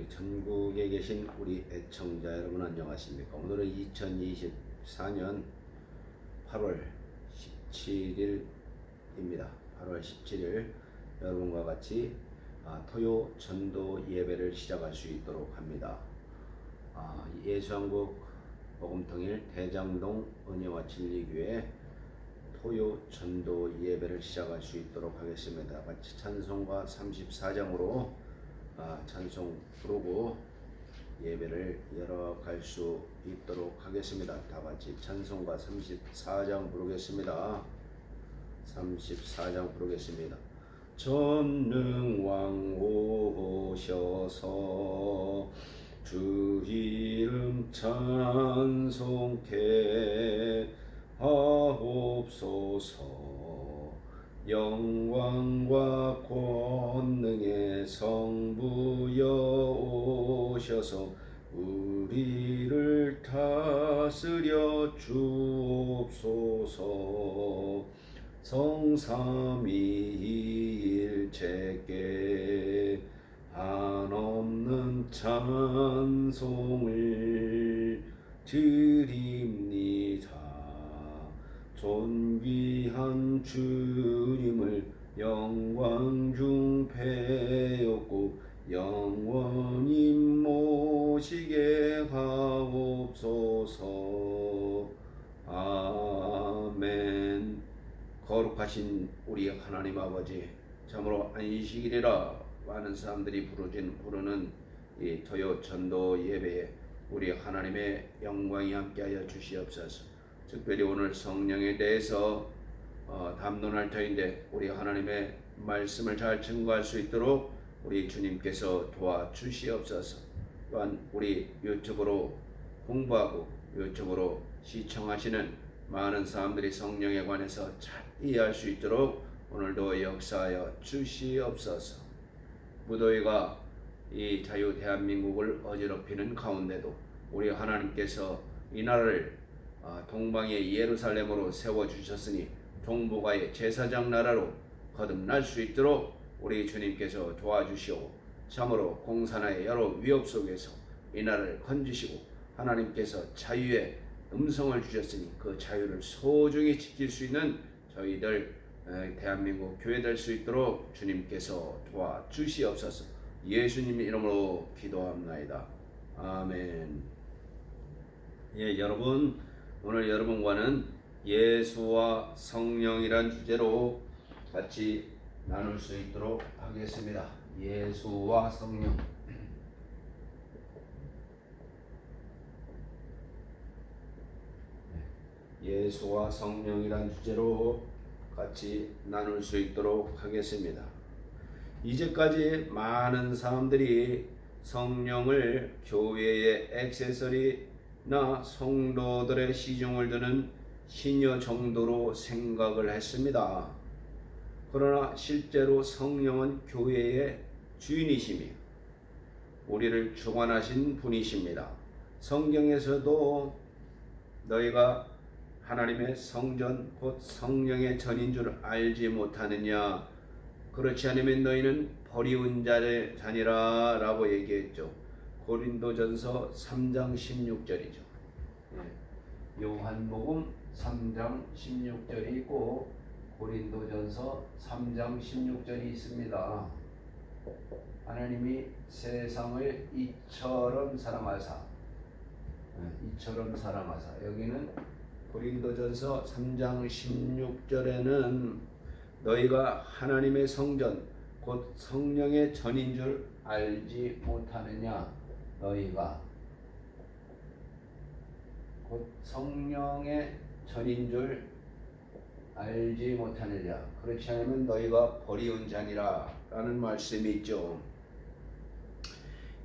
전국에 계신 우리 애청자 여러분 안녕하십니까? 오늘은 2024년 8월 17일입니다. 8월 17일 여러분과 같이 토요 전도 예배를 시작할 수 있도록 합니다. 예수한국 복음통일 대장동 은혜와 진리교회 토요 전도 예배를 시작할 수 있도록 하겠습니다. 같이 찬송가 34장으로 찬송 부르고 예배를 열어갈 수 있도록 하겠습니다. 다 같이 찬송가 34장 부르겠습니다. 34장 부르겠습니다. 전능왕 오셔서 주 이름 찬송케 하옵소서. 영광과 권능의 성부여 오셔서 우리를 다스려 주옵소서. 성삼위일체께 한없는 찬송을 드립니다. 존귀한 주님을 영광 중 배웠고 영원히 모시게 하옵소서. 아멘. 거룩하신 우리 하나님 아버지, 참으로 안식일이라 많은 사람들이 부르는 이 토요 전도 예배에 우리 하나님의 영광이 함께하여 주시옵소서. 특별히 오늘 성령에 대해서 담론할 터인데 우리 하나님의 말씀을 잘 증거할 수 있도록 우리 주님께서 도와주시옵소서. 또한 우리 유튜브로 공부하고 유튜브로 시청하시는 많은 사람들이 성령에 관해서 잘 이해할 수 있도록 오늘도 역사하여 주시옵소서. 무더위가 이 자유 대한민국을 어지럽히는 가운데도 우리 하나님께서 이 나라를 동방의 예루살렘으로 세워주셨으니 동북아의 제사장 나라로 거듭날 수 있도록 우리 주님께서 도와주시오. 참으로 공산화의 여러 위협 속에서 이 나라를 건지시고 하나님께서 자유의 음성을 주셨으니 그 자유를 소중히 지킬 수 있는 저희들 대한민국 교회 될 수 있도록 주님께서 도와주시옵소서. 예수님 이름으로 기도합나이다. 아멘. 예, 여러분, 오늘 여러분과는 예수와 성령이란 주제로 같이 나눌 수 있도록 하겠습니다. 예수와 성령. 예수와 성령이란 주제로 같이 나눌 수 있도록 하겠습니다. 이제까지 많은 사람들이 성령을 교회의 액세서리나 성도들의 시중을 드는 신여 정도로 생각을 했습니다. 그러나 실제로 성령은 교회의 주인이시며 우리를 주관하신 분이십니다. 성경에서도 너희가 하나님의 성전 곧 성령의 전인 줄 알지 못하느냐, 그렇지 않으면 너희는 버리운 자니라 라고 얘기했죠. 고린도전서 3장 16절이죠. 요한복음 3장 16절이 있고 고린도전서 3장 16절이 있습니다. 하나님이 세상을 이처럼 사랑하사, 여기는 고린도전서 3장 16절에는 너희가 하나님의 성전 곧 성령의 전인 줄 알지 못하느냐, 너희가 곧 성령의 전인 줄 알지 못하느냐, 그렇지 않으면 너희가 버리운 자니라 라는 말씀이 있죠.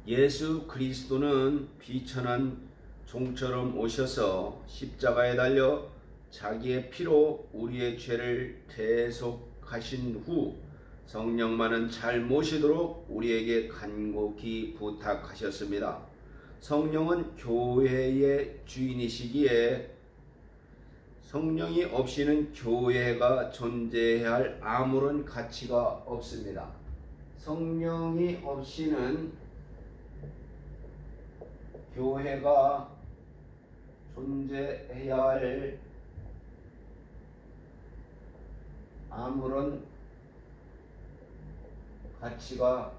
예수 그리스도는 비천한 종처럼 오셔서 십자가에 달려 자기의 피로 우리의 죄를 대속하신 후 성령만은 잘 모시도록 우리에게 간곡히 부탁하셨습니다. 성령은 교회의 주인이시기에 성령이 없이는 교회가 존재해야 할 아무런 가치가 없습니다. 성령이 없이는 교회가 존재해야 할 아무런 가치가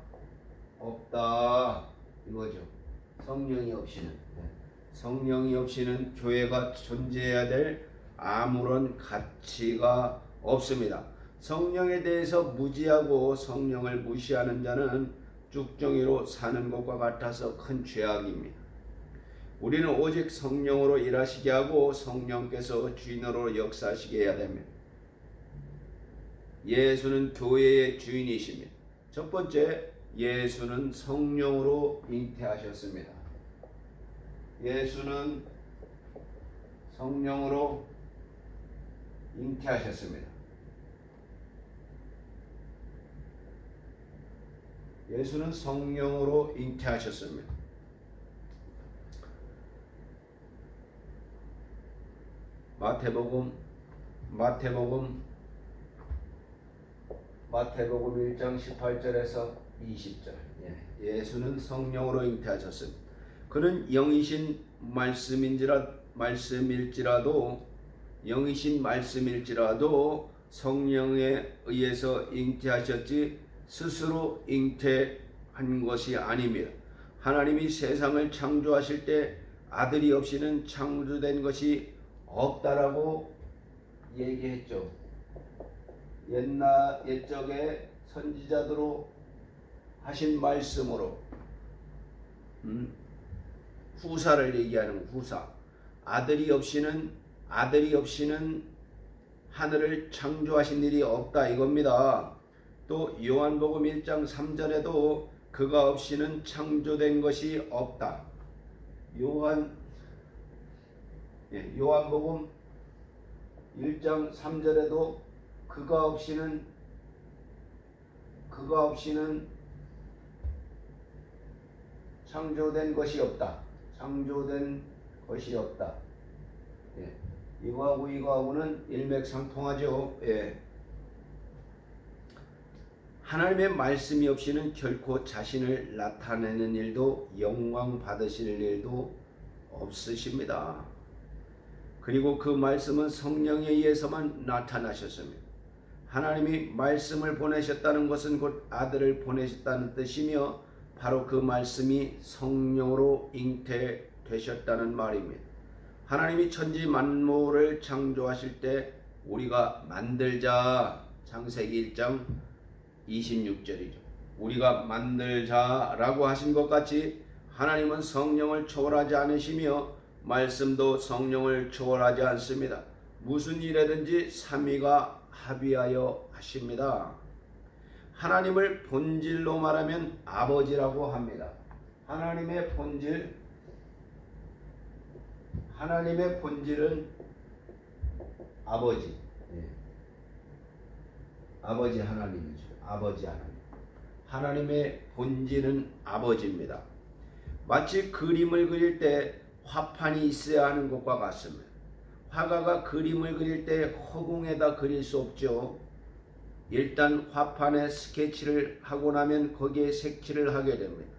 없다 이거죠. 성령이 없이는 교회가 존재해야 될 아무런 가치가 없습니다. 성령에 대해서 무지하고 성령을 무시하는 자는 쭉정이로 사는 것과 같아서 큰 죄악입니다. 우리는 오직 성령으로 일하시게 하고 성령께서 주인으로 역사하시게 해야 됩니다. 예수는 교회의 주인이십니다. 첫 번째, 예수는 성령으로 잉태하셨습니다. 예수는 성령으로 잉태하셨습니다. 예수는 성령으로 잉태하셨습니다. 마태복음 1장 18절에서 20절. 예수는 성령으로 잉태하셨습니다. 그는 영이신 말씀일지라도 성령에 의해서 잉태하셨지 스스로 잉태한 것이 아닙니다. 하나님이 세상을 창조하실 때 아들이 없이는 창조된 것이 없다라고 얘기했죠. 옛적에 선지자들로 하신 말씀으로 후사를 얘기하는 후사. 아들이 없이는 하늘을 창조하신 일이 없다 이겁니다. 또 요한복음 1장 3절에도 그가 없이는 창조된 것이 없다. 요한복음 1장 3절에도 그가 없이는 창조된 것이 없다. 이거하고는 일맥상통하죠. 하나님의 말씀이 없이는 결코 자신을 나타내는 일도 영광 받으실 일도 없으십니다. 그리고 그 말씀은 성령에 의해서만 나타나셨습니다. 하나님이 말씀을 보내셨다는 것은 곧 아들을 보내셨다는 뜻이며 바로 그 말씀이 성령으로 잉태되셨다는 말입니다. 하나님이 천지 만물을 창조하실 때 우리가 만들자, 창세기 1장 26절이죠. 우리가 만들자라고 하신 것 같이 하나님은 성령을 초월하지 않으시며 말씀도 성령을 초월하지 않습니다. 무슨 일에든지 삼위가 합의하여 하십니다. 하나님을 본질로 말하면 아버지라고 합니다. 하나님의 본질은 아버지. 아버지 하나님이죠. 아버지 하나님. 하나님의 본질은 아버지입니다. 마치 그림을 그릴 때 화판이 있어야 하는 것과 같습니다. 화가가 그림을 그릴 때 허공에다 그릴 수 없죠. 일단 화판에 스케치를 하고 나면 거기에 색칠을 하게 됩니다.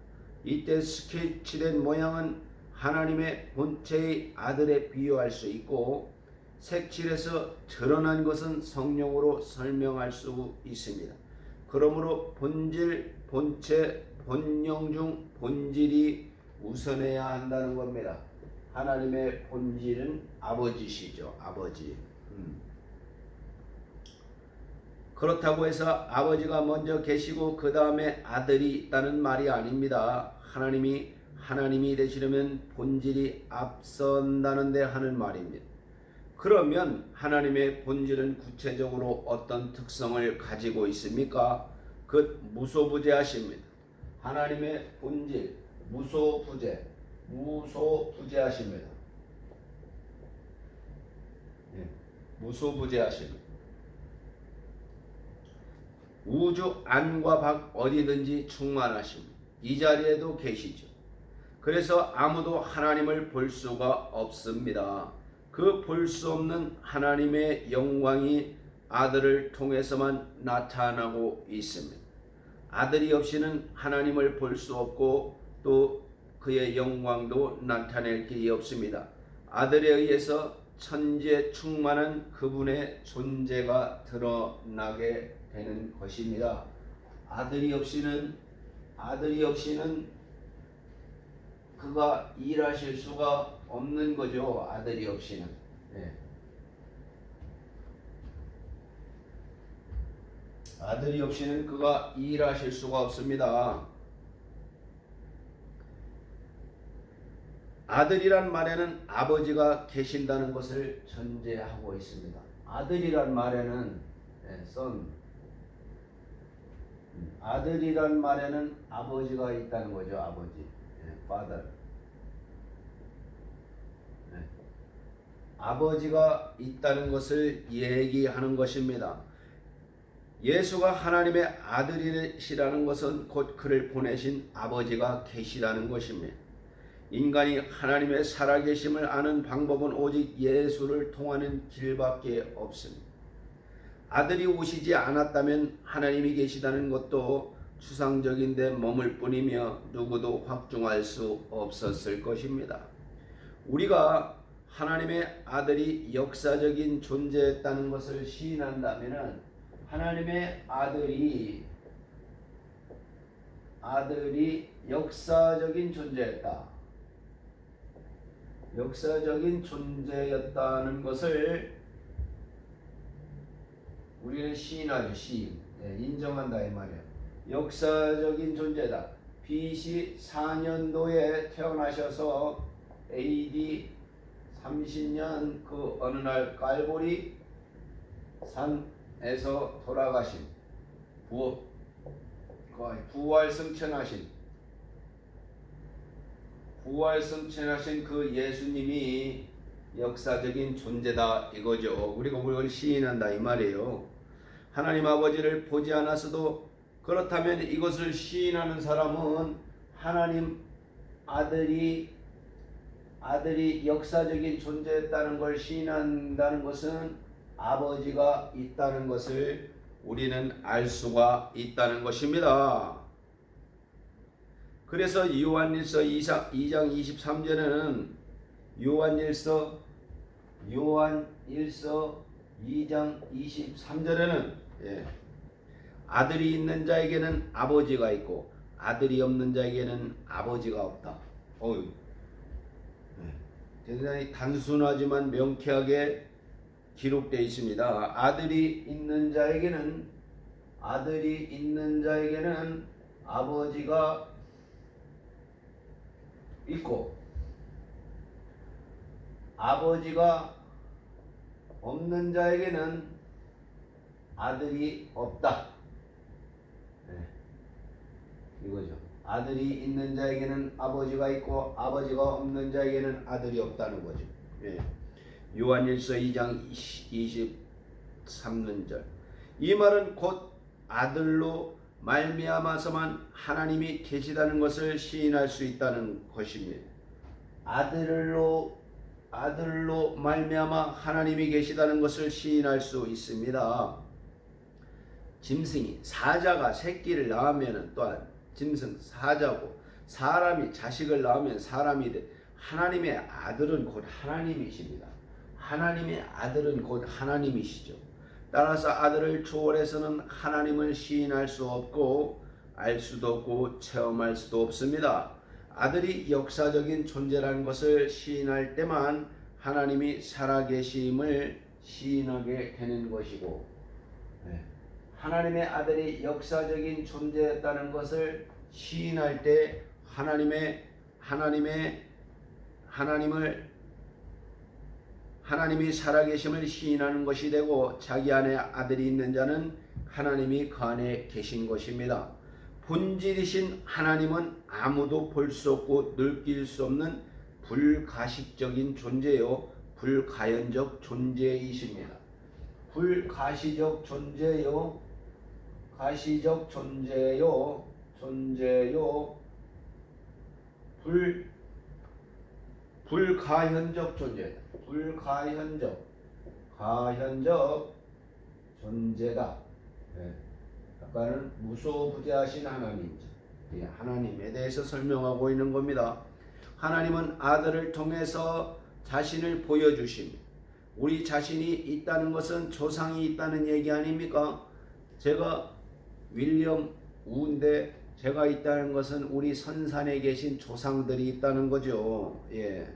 이때 스케치된 모양은 하나님의 본체의 아들에 비유할 수 있고 색칠해서 드러난 것은 성령으로 설명할 수 있습니다. 그러므로 본질, 본체, 본령 중 본질이 우선해야 한다는 겁니다. 하나님의 본질은 아버지시죠. 아버지. 그렇다고 해서 아버지가 먼저 계시고 그 다음에 아들이 있다는 말이 아닙니다. 하나님이 되시려면 본질이 앞선다는 데 하는 말입니다. 그러면 하나님의 본질은 구체적으로 어떤 특성을 가지고 있습니까? 그 무소부재하십니다. 하나님의 본질, 무소부재하십니다. 무소부재하십니다. 우주 안과 밖 어디든지 충만하십니다. 이 자리에도 계시죠. 그래서 아무도 하나님을 볼 수가 없습니다. 그 볼 수 없는 하나님의 영광이 아들을 통해서만 나타나고 있습니다. 아들이 없이는 하나님을 볼 수 없고 또 그의 영광도 나타낼 길이 없습니다. 아들에 의해서 천지에 충만한 그분의 존재가 드러나게 되는 것입니다. 아들이 없이는 그가 일하실 수가 없는 거죠. 아들이 없이는. 네. 아들이 없이는 그가 일하실 수가 없습니다. 아들이란 말에는 아버지가 계신다는 것을 전제하고 있습니다. 아들이란 말에는 son, 아들이란 말에는 아버지가 있다는 거죠. 아버지, father. 아버지가 있다는 것을 얘기하는 것입니다. 예수가 하나님의 아들이시라는 것은 곧 그를 보내신 아버지가 계시다는 것입니다. 인간이 하나님의 살아계심을 아는 방법은 오직 예수를 통하는 길밖에 없습니다. 아들이 오시지 않았다면 하나님이 계시다는 것도 추상적인 데 머물 뿐이며 누구도 확증할 수 없었을 것입니다. 우리가 하나님의 아들이 역사적인 존재였다는 것을 시인한다면 하나님의 아들이 역사적인 존재였다. 역사적인 존재였다는 것을 우리는 시인하죠. 시인. 인정한다 이 말이에요. 역사적인 존재다. BC 4년도에 태어나셔서 AD 30년 그 어느 날 깔보리 산에서 돌아가신 부활승천하신 그 예수님이 역사적인 존재다 이거죠. 우리가 그걸 시인한다 이 말이에요. 하나님 아버지를 보지 않았어도 그렇다면 이것을 시인하는 사람은 하나님 아들이 역사적인 존재였다는 걸 시인한다는 것은 아버지가 있다는 것을 우리는 알 수가 있다는 것입니다. 그래서 요한일서 2장 23절에는 요한일서 2장 23절에는 아들이 있는 자에게는 아버지가 있고 아들이 없는 자에게는 아버지가 없다. 대단히 단순하지만 명쾌하게 기록되어 있습니다. 아들이 있는 자에게는 아버지가 있고 아버지가 없는 자에게는 아들이 없다. 이거죠. 아들이 있는 자에게는 아버지가 있고 아버지가 없는 자에게는 아들이 없다는 거죠. 요한일서 2장 23절. 이 말은 곧 아들로 말미암아서만 하나님이 계시다는 것을 시인할 수 있다는 것입니다. 아들로 말미암아 하나님이 계시다는 것을 시인할 수 있습니다. 짐승이 사자가 새끼를 낳으면 또한 짐승 사자고 사람이 자식을 낳으면 사람이 돼. 하나님의 아들은 곧 하나님이십니다. 하나님의 아들은 곧 하나님이시죠. 따라서 아들을 초월해서는 하나님을 시인할 수 없고 알 수도 없고 체험할 수도 없습니다. 아들이 역사적인 존재라는 것을 시인할 때만 하나님이 살아계심을 시인하게 되는 것이고 하나님의 아들이 역사적인 존재였다는 것을 시인할 때 하나님이 살아계심을 시인하는 것이 되고 자기 안에 아들이 있는 자는 하나님이 그 안에 계신 것입니다. 본질이신 하나님은 아무도 볼 수 없고 느낄 수 없는 불가식적인 존재요 불가연적 존재이십니다. 불가시적 존재요 가시적 존재요 불가현적 존재, 가현적 존재다. 아까는 무소부재하신 하나님이죠. 하나님에 대해서 설명하고 있는 겁니다. 하나님은 아들을 통해서 자신을 보여주십니다. 우리 자신이 있다는 것은 조상이 있다는 얘기 아닙니까? 제가 윌리엄 우인데 제가 있다는 것은 우리 선산에 계신 조상들이 있다는 거죠. 예.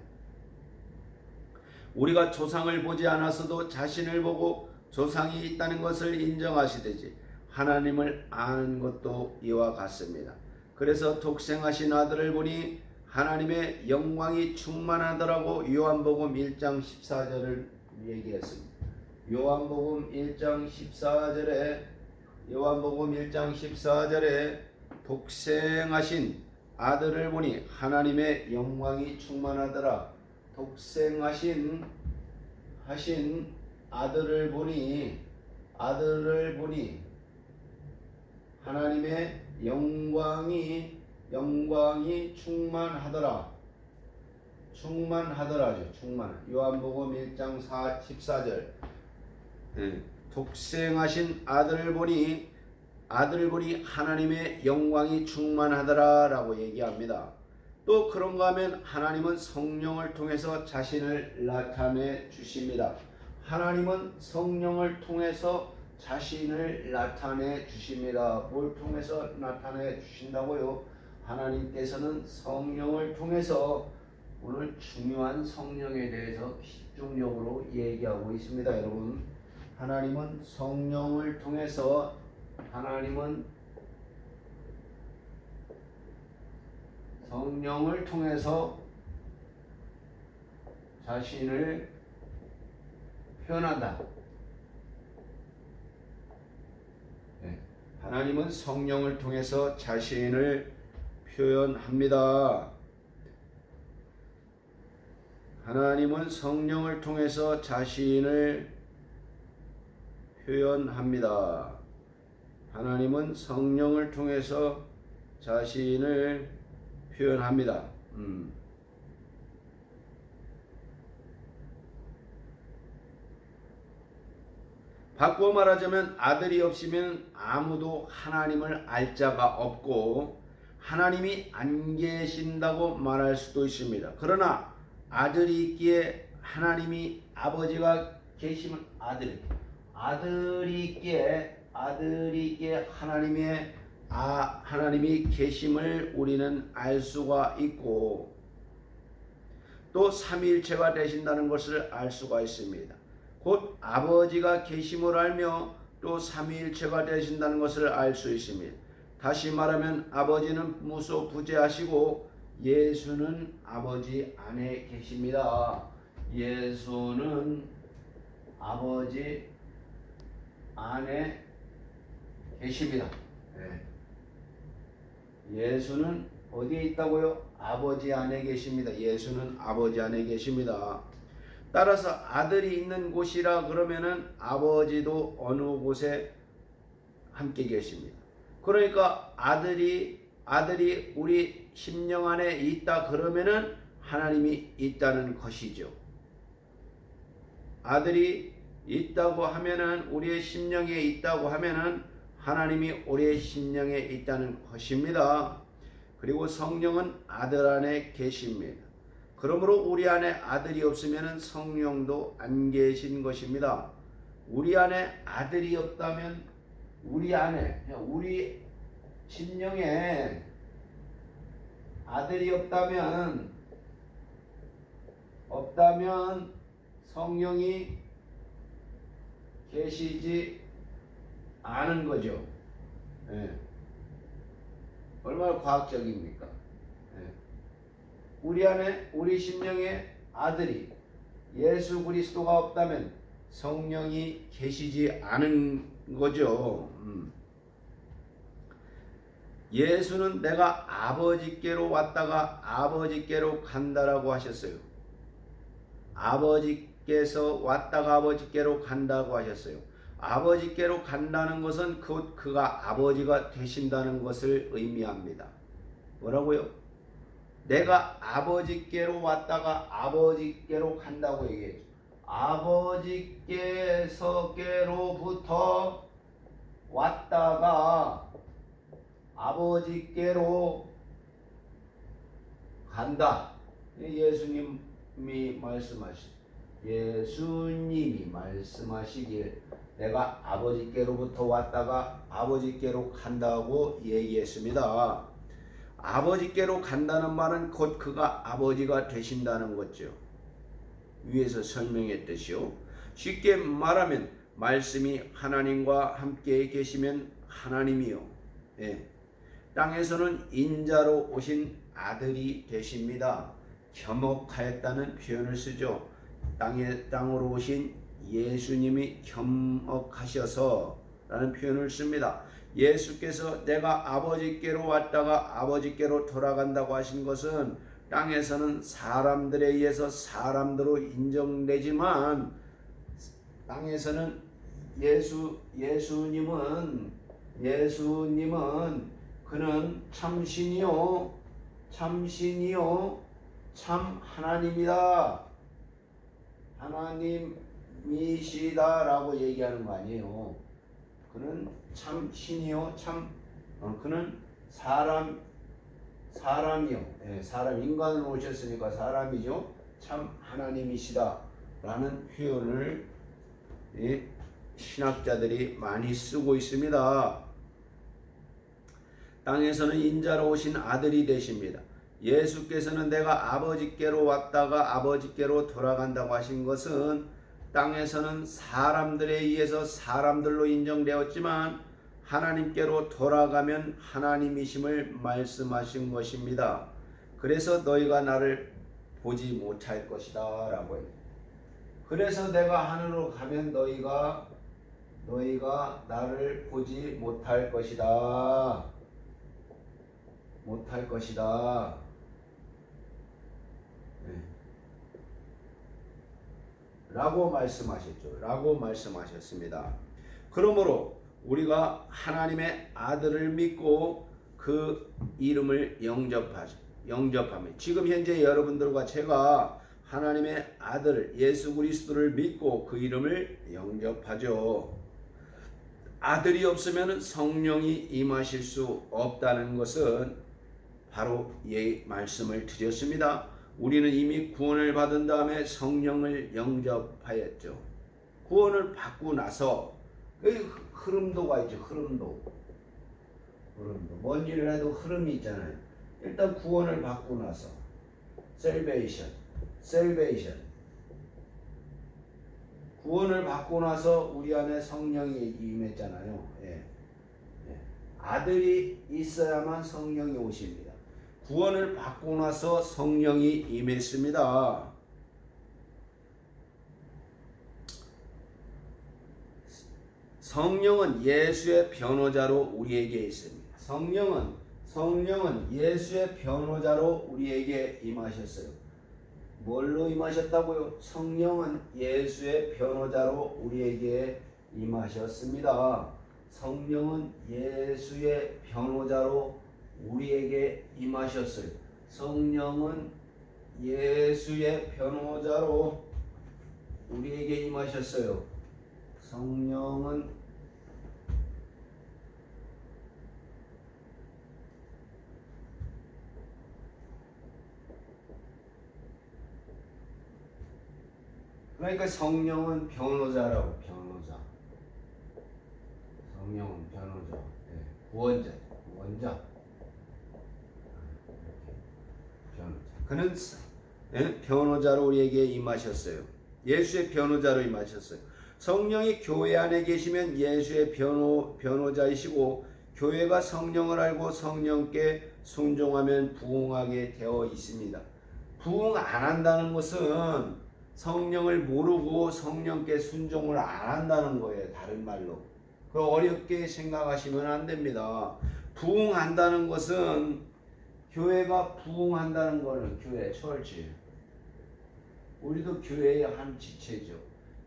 우리가 조상을 보지 않았어도 자신을 보고 조상이 있다는 것을 인정하시듯이 하나님을 아는 것도 이와 같습니다. 그래서 독생하신 아들을 보니 하나님의 영광이 충만하더라고 요한복음 1장 14절을 얘기했습니다. 요한복음 1장 14절에 독생하신 아들을 보니 하나님의 영광이 충만하더라. 독생하신 아들을 보니 하나님의 영광이 충만하더라. 충만하더라죠. 요한복음 1장 14절. 독생하신 아들을 보니 하나님의 영광이 충만하더라 라고 얘기합니다. 또 그런가 하면 하나님은 성령을 통해서 자신을 나타내 주십니다. 하나님은 성령을 통해서 자신을 나타내 주십니다. 뭘 통해서 나타내 주신다고요? 하나님께서는 성령을 통해서 오늘 중요한 성령에 대해서 집중적으로 얘기하고 있습니다. 여러분, 하나님은 성령을 통해서 자신을 표현한다. 하나님은 성령을 통해서 자신을 표현합니다. 하나님은 성령을 통해서 자신을 표현합니다. 하나님은 성령을 통해서 자신을 표현합니다. 바꾸어 말하자면 아들이 없으면 아무도 하나님을 알 자가 없고 하나님이 안 계신다고 말할 수도 있습니다. 그러나 아들이 있기에 하나님이 아버지가 계시면 아들이 있기에 하나님이 계심을 우리는 알 수가 있고 또 삼위일체가 되신다는 것을 알 수가 있습니다. 곧 아버지가 계심을 알며 또 삼위일체가 되신다는 것을 알 수 있습니다. 다시 말하면 아버지는 무소부재하시고 예수는 아버지 안에 계십니다. 예수는 아버지 안에 계십니다. 예수는 어디에 있다고요? 아버지 안에 계십니다. 예수는 아버지 안에 계십니다. 따라서 아들이 있는 곳이라 그러면은 아버지도 어느 곳에 함께 계십니다. 그러니까 아들이 우리 심령 안에 있다 그러면은 하나님이 있다는 것이죠. 아들이 있다고 하면은 우리의 심령에 있다고 하면은 하나님이 우리의 심령에 있다는 것입니다. 그리고 성령은 아들 안에 계십니다. 그러므로 우리 안에 아들이 없으면 성령도 안 계신 것입니다. 우리 안에 아들이 없다면 우리 심령에 아들이 없다면 성령이 계시지 않은 거죠. 얼마나 과학적입니까? 우리 심령에 아들이 예수 그리스도가 없다면 성령이 계시지 않은 거죠. 예수는 내가 아버지께로 왔다가 아버지께로 간다라고 하셨어요. 아버지께서 왔다가 아버지께로 간다고 하셨어요. 아버지께로 간다는 것은 그가 아버지가 되신다는 것을 의미합니다. 뭐라고요? 내가 아버지께로 왔다가 아버지께로 간다고 얘기했죠. 아버지께로부터 왔다가 아버지께로 간다. 예수님이 말씀하시길 내가 아버지께로부터 왔다가 아버지께로 간다고 얘기했습니다. 아버지께로 간다는 말은 곧 그가 아버지가 되신다는 거죠. 위에서 설명했듯이요. 쉽게 말하면 말씀이 하나님과 함께 계시면 하나님이요. 땅에서는 인자로 오신 아들이 되십니다. 겸허하였다는 표현을 쓰죠. 땅으로 오신 예수님이 겸허하셔서 라는 표현을 씁니다. 예수께서 내가 아버지께로 왔다가 아버지께로 돌아간다고 하신 것은 땅에서는 사람들에 의해서 사람들로 인정되지만 땅에서는 예수님은 그는 참신이요 참 하나님이다. 하나님이시다라고 얘기하는 거 아니에요. 그는 참 신이요 그는 사람이요. 사람 인간으로 오셨으니까 사람이죠. 참 하나님이시다라는 표현을 신학자들이 많이 쓰고 있습니다. 땅에서는 인자로 오신 아들이 되십니다. 예수께서는 내가 아버지께로 왔다가 아버지께로 돌아간다고 하신 것은 땅에서는 사람들에 의해서 사람들로 인정되었지만 하나님께로 돌아가면 하나님이심을 말씀하신 것입니다. 그래서 너희가 나를 보지 못할 것이다 라고 해요. 그래서 내가 하늘로 가면 너희가 나를 보지 못할 것이다. 라고 말씀하셨습니다. 그러므로 우리가 하나님의 아들을 믿고 그 이름을 영접하며 지금 현재 여러분들과 제가 하나님의 아들 예수 그리스도를 믿고 그 이름을 영접하죠. 아들이 없으면 성령이 임하실 수 없다는 것은 바로 말씀을 드렸습니다. 우리는 이미 구원을 받은 다음에 성령을 영접하였죠. 구원을 받고 나서 흐름도가 있죠. 흐름도. 뭔 일을 해도 흐름이 있잖아요. 일단 구원을 받고 나서 salvation. 구원을 받고 나서 우리 안에 성령이 임했잖아요. 아들이 있어야만 성령이 오십니다. 구원을 받고 나서 성령이 임했습니다. 성령은 예수의 변호자로 우리에게 있습니다. 성령은 예수의 변호자로 우리에게 임하셨어요. 뭘로 임하셨다고요? 성령은 예수의 변호자로 우리에게 임하셨습니다. 성령은 예수의 변호자로 우리에게 임하셨어요. 성령은 예수의 변호자로 우리에게 임하셨어요. 성령은 그러니까 성령은 변호자라고. 성령은 변호자. 구원자. 그는 변호자로 우리에게 임하셨어요. 예수의 변호자로 임하셨어요. 성령이 교회 안에 계시면 예수의 변호자이시고 교회가 성령을 알고 성령께 순종하면 부응하게 되어 있습니다. 부응 안 한다는 것은 성령을 모르고 성령께 순종을 안 한다는 거예요. 다른 말로. 그 어렵게 생각하시면 안 됩니다. 부응한다는 것은 교회가 부응한다는 거는 교회, 철치. 우리도 교회의 한 지체죠.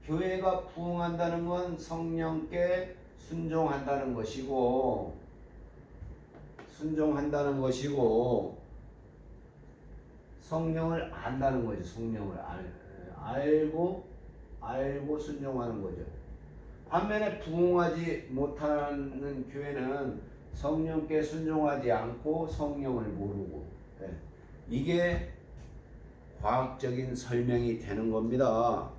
교회가 부응한다는 건 성령께 순종한다는 것이고 성령을 안다는 거죠. 성령을 알고 순종하는 거죠. 반면에 부응하지 못하는 교회는 성령께 순종하지 않고 성령을 모르고 이게 과학적인 설명이 되는 겁니다.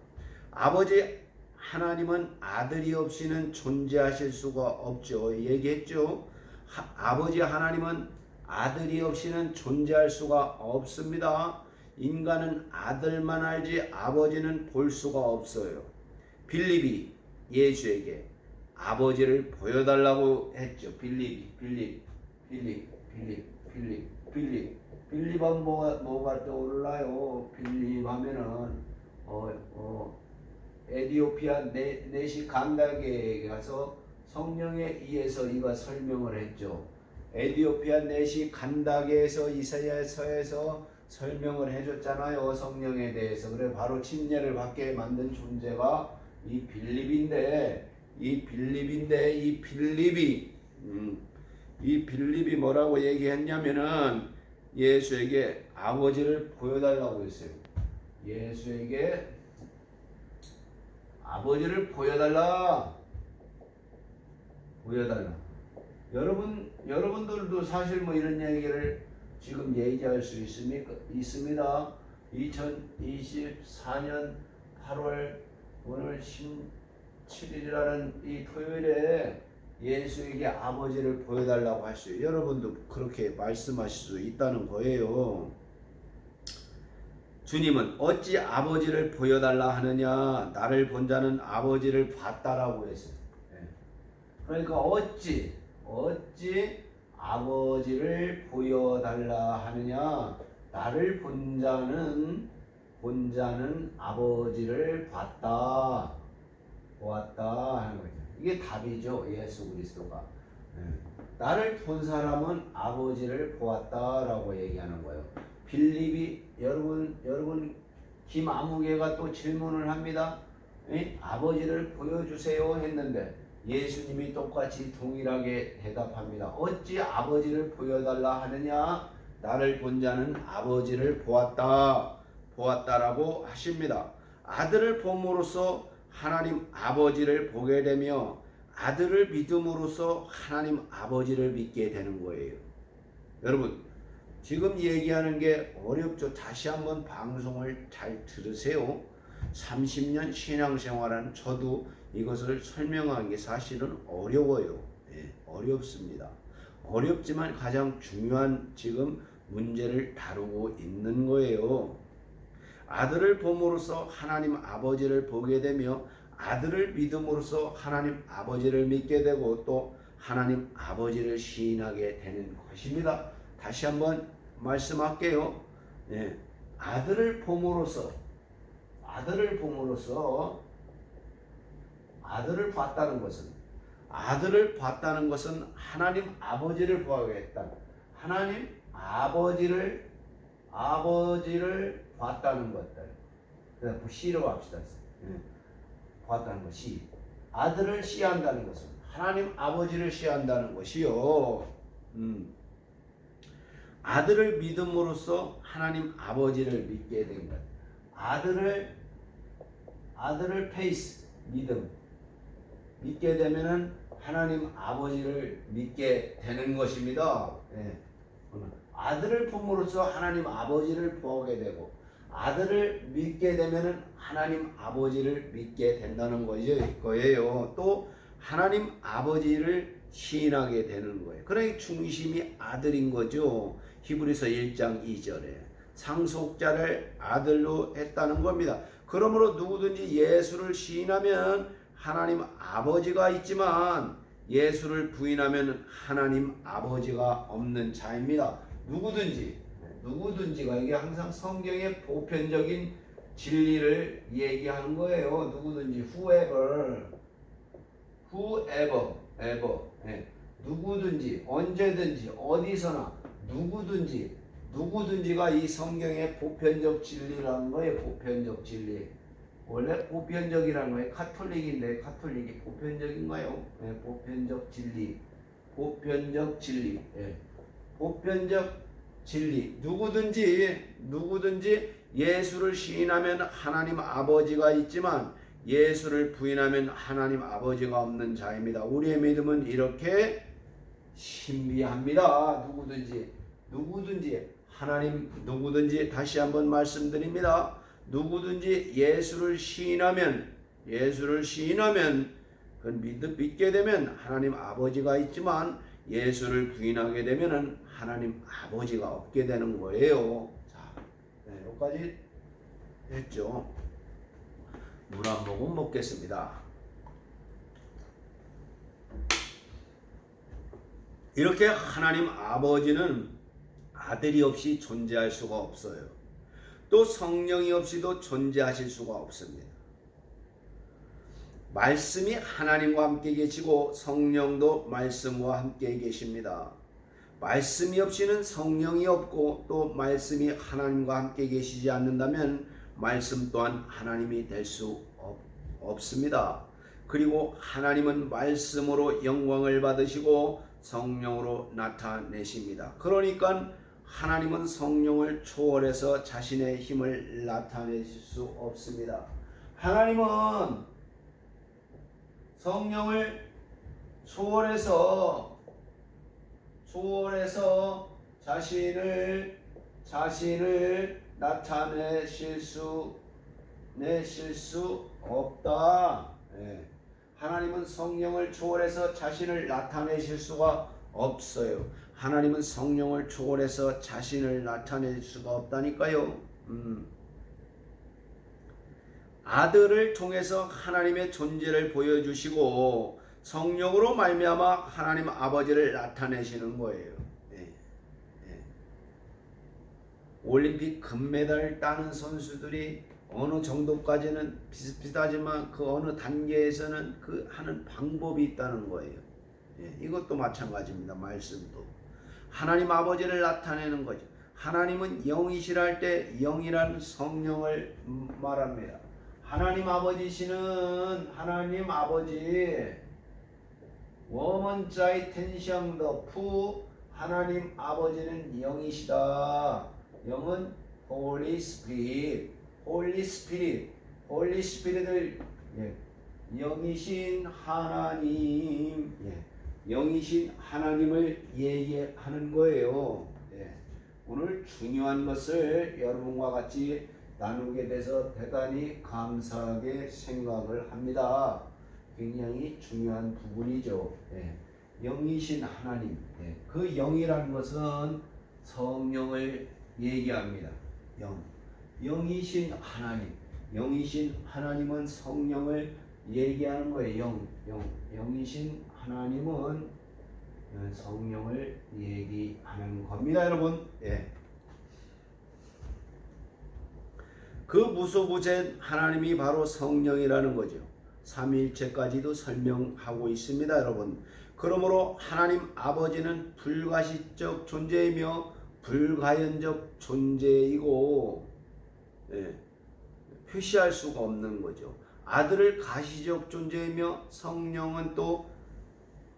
아버지 하나님은 아들이 없이는 존재하실 수가 없죠. 얘기했죠. 아버지 하나님은 아들이 없이는 존재할 수가 없습니다. 인간은 아들만 알지 아버지는 볼 수가 없어요. 빌립이 예수에게 아버지를 보여달라고 했죠. 빌립은 뭐가 떠올라요? 빌립 하면은 에디오피아 내시 감다게에 가서 성령에 의해서 이가 설명을 했죠. 에디오피아 내시 간다게에서 이사야서에서 설명을 해줬잖아요. 성령에 대해서. 그래 바로 침례를 받게 만든 존재가 이 빌립인데 이 빌립이 뭐라고 얘기했냐면은 예수에게 아버지를 보여달라고 했어요. 예수에게 아버지를 보여달라. 여러분들도 사실 뭐 이런 얘기를 지금 얘기할 수 있습니다. 2024년 8월 오늘 17일이라는 이 토요일에 예수에게 아버지를 보여달라고 할 수 있어요. 여러분도 그렇게 말씀하실 수 있다는 거예요. 주님은 어찌 아버지를 보여달라 하느냐? 나를 본 자는 아버지를 봤다라고 했어요. 그러니까 어찌 아버지를 보여달라 하느냐? 나를 본 자는 아버지를 보았다 하는 거죠. 이게 답이죠. 예수 그리스도가. 나를 본 사람은 아버지를 보았다라고 얘기하는 거예요. 빌립이 여러분 김아무개가 또 질문을 합니다. 아버지를 보여주세요 했는데 예수님이 똑같이 동일하게 대답합니다. 어찌 아버지를 보여달라 하느냐? 나를 본 자는 아버지를 보았다라고 하십니다. 아들을 봄으로써 하나님 아버지를 보게 되며 아들을 믿음으로써 하나님 아버지를 믿게 되는 거예요. 여러분 지금 얘기하는 게 어렵죠. 다시 한번 방송을 잘 들으세요. 30년 신앙생활한 저도 이것을 설명하는 게 사실은 어려워요. 어렵습니다. 어렵지만 가장 중요한 지금 문제를 다루고 있는 거예요. 아들을 봄으로써 하나님 아버지를 보게 되며 아들을 믿음으로써 하나님 아버지를 믿게 되고 또 하나님 아버지를 시인하게 되는 것입니다. 다시 한번 말씀할게요. 아들을 봄으로써 아들을 봤다는 것은 하나님 아버지를 보아야겠다. 하나님 아버지를 봤다는 것들. 그래서 시로 합시다. 봤다는 것이 아들을 시한다는 것은 하나님 아버지를 시한다는 것이요. 아들을 믿음으로써 하나님 아버지를 믿게 된 것. 아들을 페이스 믿게 되면은 하나님 아버지를 믿게 되는 것입니다. 아들을 품으로써 하나님 아버지를 보게 되고 아들을 믿게 되면은 하나님 아버지를 믿게 된다는 거예요. 또 하나님 아버지를 시인하게 되는 거예요. 그러니까 중심이 아들인 거죠. 히브리서 1장 2절에 상속자를 아들로 했다는 겁니다. 그러므로 누구든지 예수를 시인하면 하나님 아버지가 있지만 예수를 부인하면 하나님 아버지가 없는 자입니다. 누구든지가 이게 항상 성경의 보편적인 진리를 얘기하는 거예요. 누구든지 whoever 누구든지 언제든지 어디서나 누구든지가 이 성경의 보편적 진리라는 거예요. 보편적 진리. 원래 보편적이라는 거예요. 카톨릭인데 카톨릭이 보편적인가요? 보편적 진리. 보편적 진리. 누구든지 예수를 시인하면 하나님 아버지가 있지만 예수를 부인하면 하나님 아버지가 없는 자입니다. 우리의 믿음은 이렇게 신비합니다. 누구든지 하나님 누구든지 다시 한번 말씀드립니다. 누구든지 예수를 시인하면 그 믿게 되면 하나님 아버지가 있지만 예수를 부인하게 되면 하나님 아버지가 없게 되는 거예요. 자, 네, 여기까지 했죠. 물 한 모금 먹겠습니다. 이렇게 하나님 아버지는 아들이 없이 존재할 수가 없어요. 또 성령이 없이도 존재하실 수가 없습니다. 말씀이 하나님과 함께 계시고 성령도 말씀과 함께 계십니다. 말씀이 없이는 성령이 없고 또 말씀이 하나님과 함께 계시지 않는다면 말씀 또한 하나님이 될 수 없습니다. 그리고 하나님은 말씀으로 영광을 받으시고 성령으로 나타내십니다. 그러니까 하나님은 성령을 초월해서 자신의 힘을 나타내실 수 없습니다. 하나님은 성령을 초월해서 자신을 나타내실 수 없다. 예. 하나님은 성령을 초월해서 자신을 나타내실 수가 없어요. 하나님은 성령을 초월해서 자신을 나타낼 수가 없다니까요. 아들을 통해서 하나님의 존재를 보여주시고 성령으로 말미암아 하나님 아버지를 나타내시는 거예요. 예. 예. 올림픽 금메달을 따는 선수들이 어느 정도까지는 비슷비슷하지만 그 어느 단계에서는 그 하는 방법이 있다는 거예요. 예. 이것도 마찬가지입니다. 말씀도 하나님 아버지를 나타내는 거죠. 하나님은 영이시라 할 때 영이란 성령을 말합니다. 하나님 아버지시는 하나님 아버지 워먼자이 텐샹더 푸 하나님 아버지는 영이시다. 영은 홀리 스피릿을 영이신 하나님 영이신 하나님을 얘기하는 거예요. 오늘 중요한 것을 여러분과 같이 나누게 돼서 대단히 감사하게 생각을 합니다. 굉장히 중요한 부분이죠. 영이신 하나님. 그 영이라는 것은 성령을 얘기합니다. 영이신 하나님. 영이신 하나님은 성령을 얘기하는 거예요. 영이신 하나님은 성령을 얘기하는 겁니다, 여러분. 그 무소부재한 하나님이 바로 성령이라는 거죠. 삼위일체까지도 설명하고 있습니다, 여러분. 그러므로 하나님 아버지는 불가시적 존재이며 불가연적 존재이고 표시할 수가 없는 거죠. 아들을 가시적 존재이며 성령은 또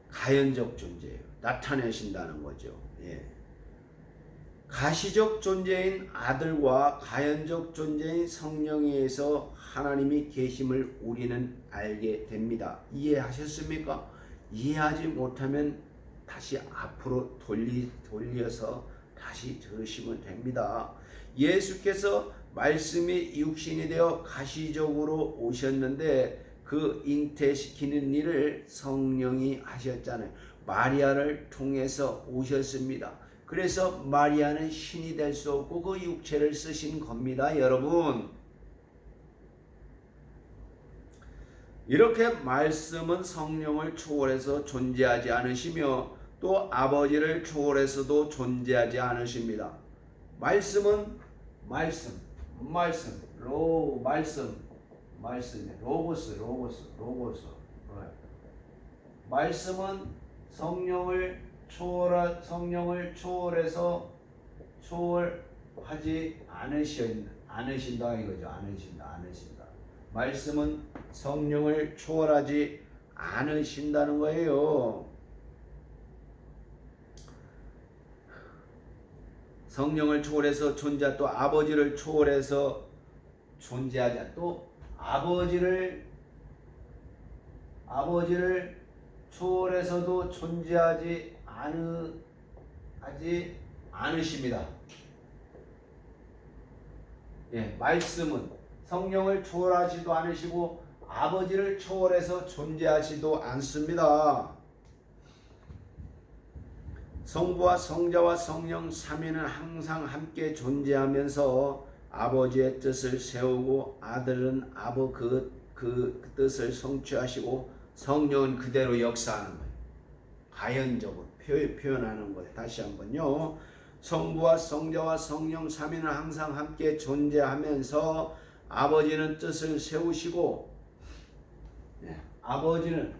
가연적 존재예요. 나타내신다는 거죠. 가시적 존재인 아들과 가연적 존재인 성령에 의해서 하나님이 계심을 우리는 알게 됩니다. 이해하셨습니까? 이해하지 못하면 다시 앞으로 돌려서 다시 들으시면 됩니다. 예수께서 말씀이 육신이 되어 가시적으로 오셨는데 그 잉태시키는 일을 성령이 하셨잖아요. 마리아를 통해서 오셨습니다. 그래서 마리아는 신이 될 수 없고 그 육체를 쓰신 겁니다, 여러분. 이렇게 말씀은 성령을 초월해서 존재하지 않으시며 또 아버지를 초월해서도 존재하지 않으십니다. 말씀은 말씀이에요. 로고스. 말씀은 성령을 초월해서 초월하지 않으신다 이거죠. 않으신다. 말씀은 성령을 초월하지 않으신다는 거예요. 성령을 초월해서 존재, 또 아버지를 초월해서 존재하지, 또 아버지를 초월해서도 존재하지 않으십니다. 말씀은 성령을 초월하지도 않으시고 아버지를 초월해서 존재하지도 않습니다. 성부와 성자와 성령 삼위는 항상 함께 존재하면서 아버지의 뜻을 세우고 아들은 그 뜻을 성취하시고 성령은 그대로 역사하는 거예요. 가연적으로 표현하는 거예요. 다시 한번요. 성부와 성자와 성령 삼위는 항상 함께 존재하면서 아버지는 뜻을 세우시고 아버지는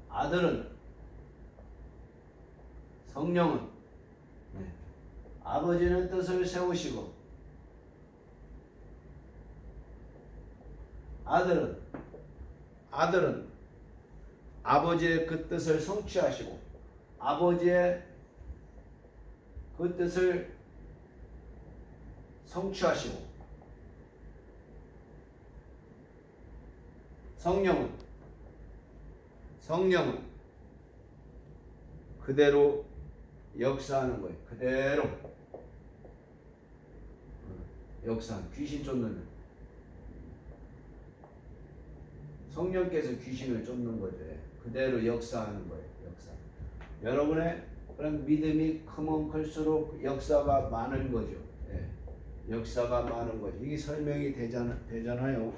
아들은 성령은 아버지는 뜻을 세우시고 아들은 아버지의 그 뜻을 성취하시고 아버지의 그 뜻을 성취하시고 성령은 그대로 역사하는 거예요. 그대로 역사하는 귀신 쫓는 성령께서 귀신을 쫓는 거죠. 그대로 역사하는 거예요. 역사. 여러분의 그런 믿음이 크면 클수록 역사가 많은 거죠. 역사가 많은 거죠. 이게 설명이 되잖아요.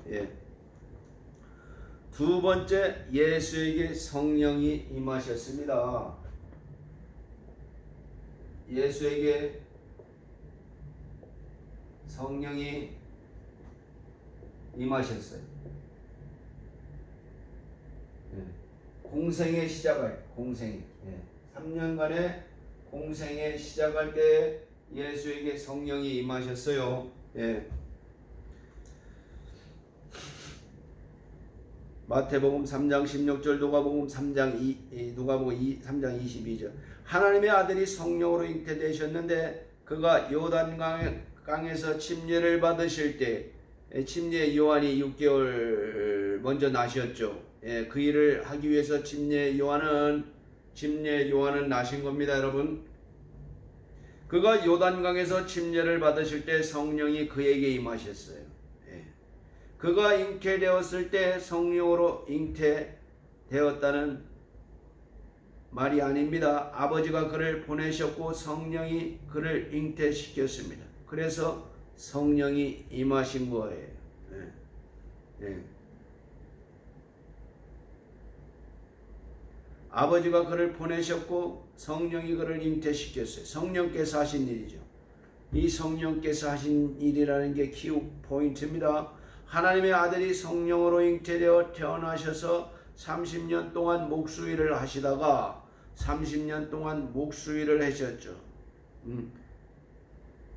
두 번째, 예수에게 성령이 임하셨습니다. 예수에게 성령이 임하셨어요. 공생의 시작을 3년간의 공생의 시작할 때 예수에게 성령이 임하셨어요. 마태복음 3장 16절, 누가복음 3장 3장 22절. 하나님의 아들이 성령으로 잉태되셨는데 그가 요단강에서 침례를 받으실 때 침례 요한이 6개월 먼저 나셨죠. 그 일을 하기 위해서 침례 요한은 나신 겁니다, 여러분. 그가 요단강에서 침례를 받으실 때 성령이 그에게 임하셨어요. 그가 잉태되었을 때 성령으로 잉태되었다는 말이 아닙니다. 아버지가 그를 보내셨고 성령이 그를 잉태시켰습니다. 그래서 성령이 임하신 거예요. 아버지가 그를 보내셨고 성령이 그를 잉태시켰어요. 성령께서 하신 일이죠. 이 성령께서 하신 일이라는 게 키 포인트입니다. 하나님의 아들이 성령으로 잉태되어 태어나셔서 30년 동안 목수일을 하시다가 30년 동안 목수일을 하셨죠.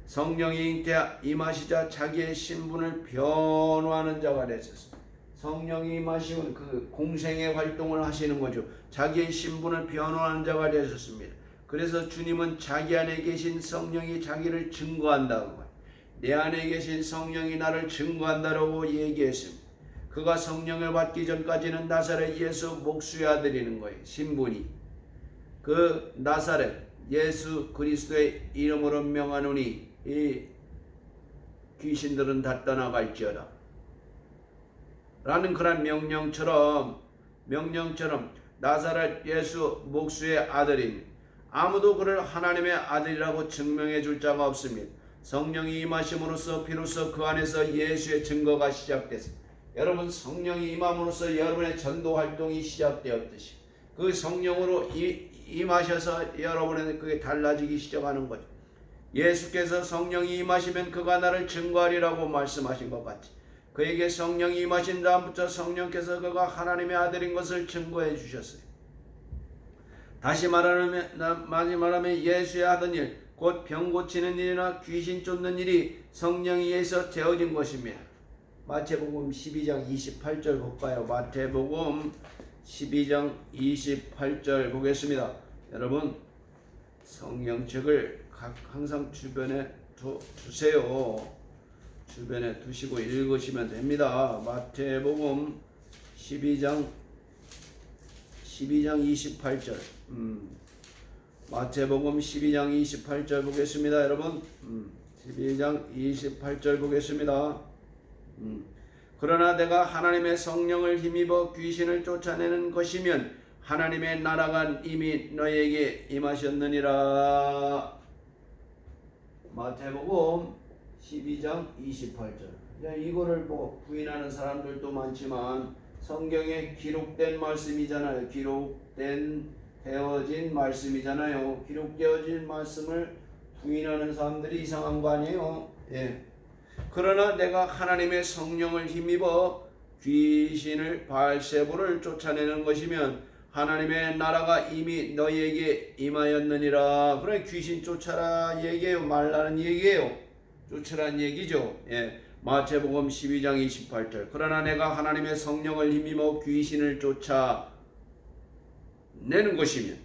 성령이 임하시자 자기의 신분을 변화하는 자가 되셨습니다. 성령이 임하시면 그 공생의 활동을 하시는 거죠. 자기의 신분을 변화하는 자가 되셨습니다. 그래서 주님은 자기 안에 계신 성령이 자기를 증거한다고 말해요. 내 안에 계신 성령이 나를 증거한다라고 얘기했습니다. 그가 성령을 받기 전까지는 나사렛 예수 목수의 아들이는 거예요. 신분이. 그 나사렛 예수 그리스도의 이름으로 명하노니 이 귀신들은 다 떠나갈지어다 라는 그런 명령처럼 나사렛 예수 목수의 아들입니다. 아무도 그를 하나님의 아들이라고 증명해 줄 자가 없습니다. 성령이 임하심으로써 비로소 그 안에서 예수의 증거가 시작됐습니다. 여러분, 성령이 임함으로써 여러분의 전도 활동이 시작되었듯이 그 성령으로 임하셔서 여러분의 그게 달라지기 시작하는 거죠. 예수께서 성령이 임하시면 그가 나를 증거하리라고 말씀하신 것 같이 그에게 성령이 임하신 다음부터 성령께서 그가 하나님의 아들인 것을 증거해 주셨어요. 다시 말하면 예수의 하던 일, 곧 병 고치는 일이나 귀신 쫓는 일이 성령에 의해서 되어진 것입니다. 마태복음 12장 28절 볼까요? 마태복음 12장 28절 보겠습니다. 여러분, 성경책을 항상 주변에 두세요. 주변에 두시고 읽으시면 됩니다. 마태복음 12장 28절. 마태복음 12장 28절 보겠습니다. 여러분 12장 28절 보겠습니다. 그러나 내가 하나님의 성령을 힘입어 귀신을 쫓아내는 것이면 하나님의 나라가 이미 너희에게 임하셨느니라. 마태복음 12장 28절. 이거를 뭐 부인하는 사람들도 많지만 성경에 기록된 말씀이잖아요. 되어진 말씀이잖아요. 기록되어진 말씀을 부인하는 사람들이 이상한 거 아니에요? 예. 그러나 내가 하나님의 성령을 힘입어 귀신을 바알세불을 쫓아내는 것이면 하나님의 나라가 이미 너희에게 임하였느니라. 그래 귀신 쫓아라 얘기예요. 말라는 얘기예요. 쫓으란 얘기죠. 예. 마태복음 12장 28절. 그러나 내가 하나님의 성령을 힘입어 귀신을 쫓아내는 것이면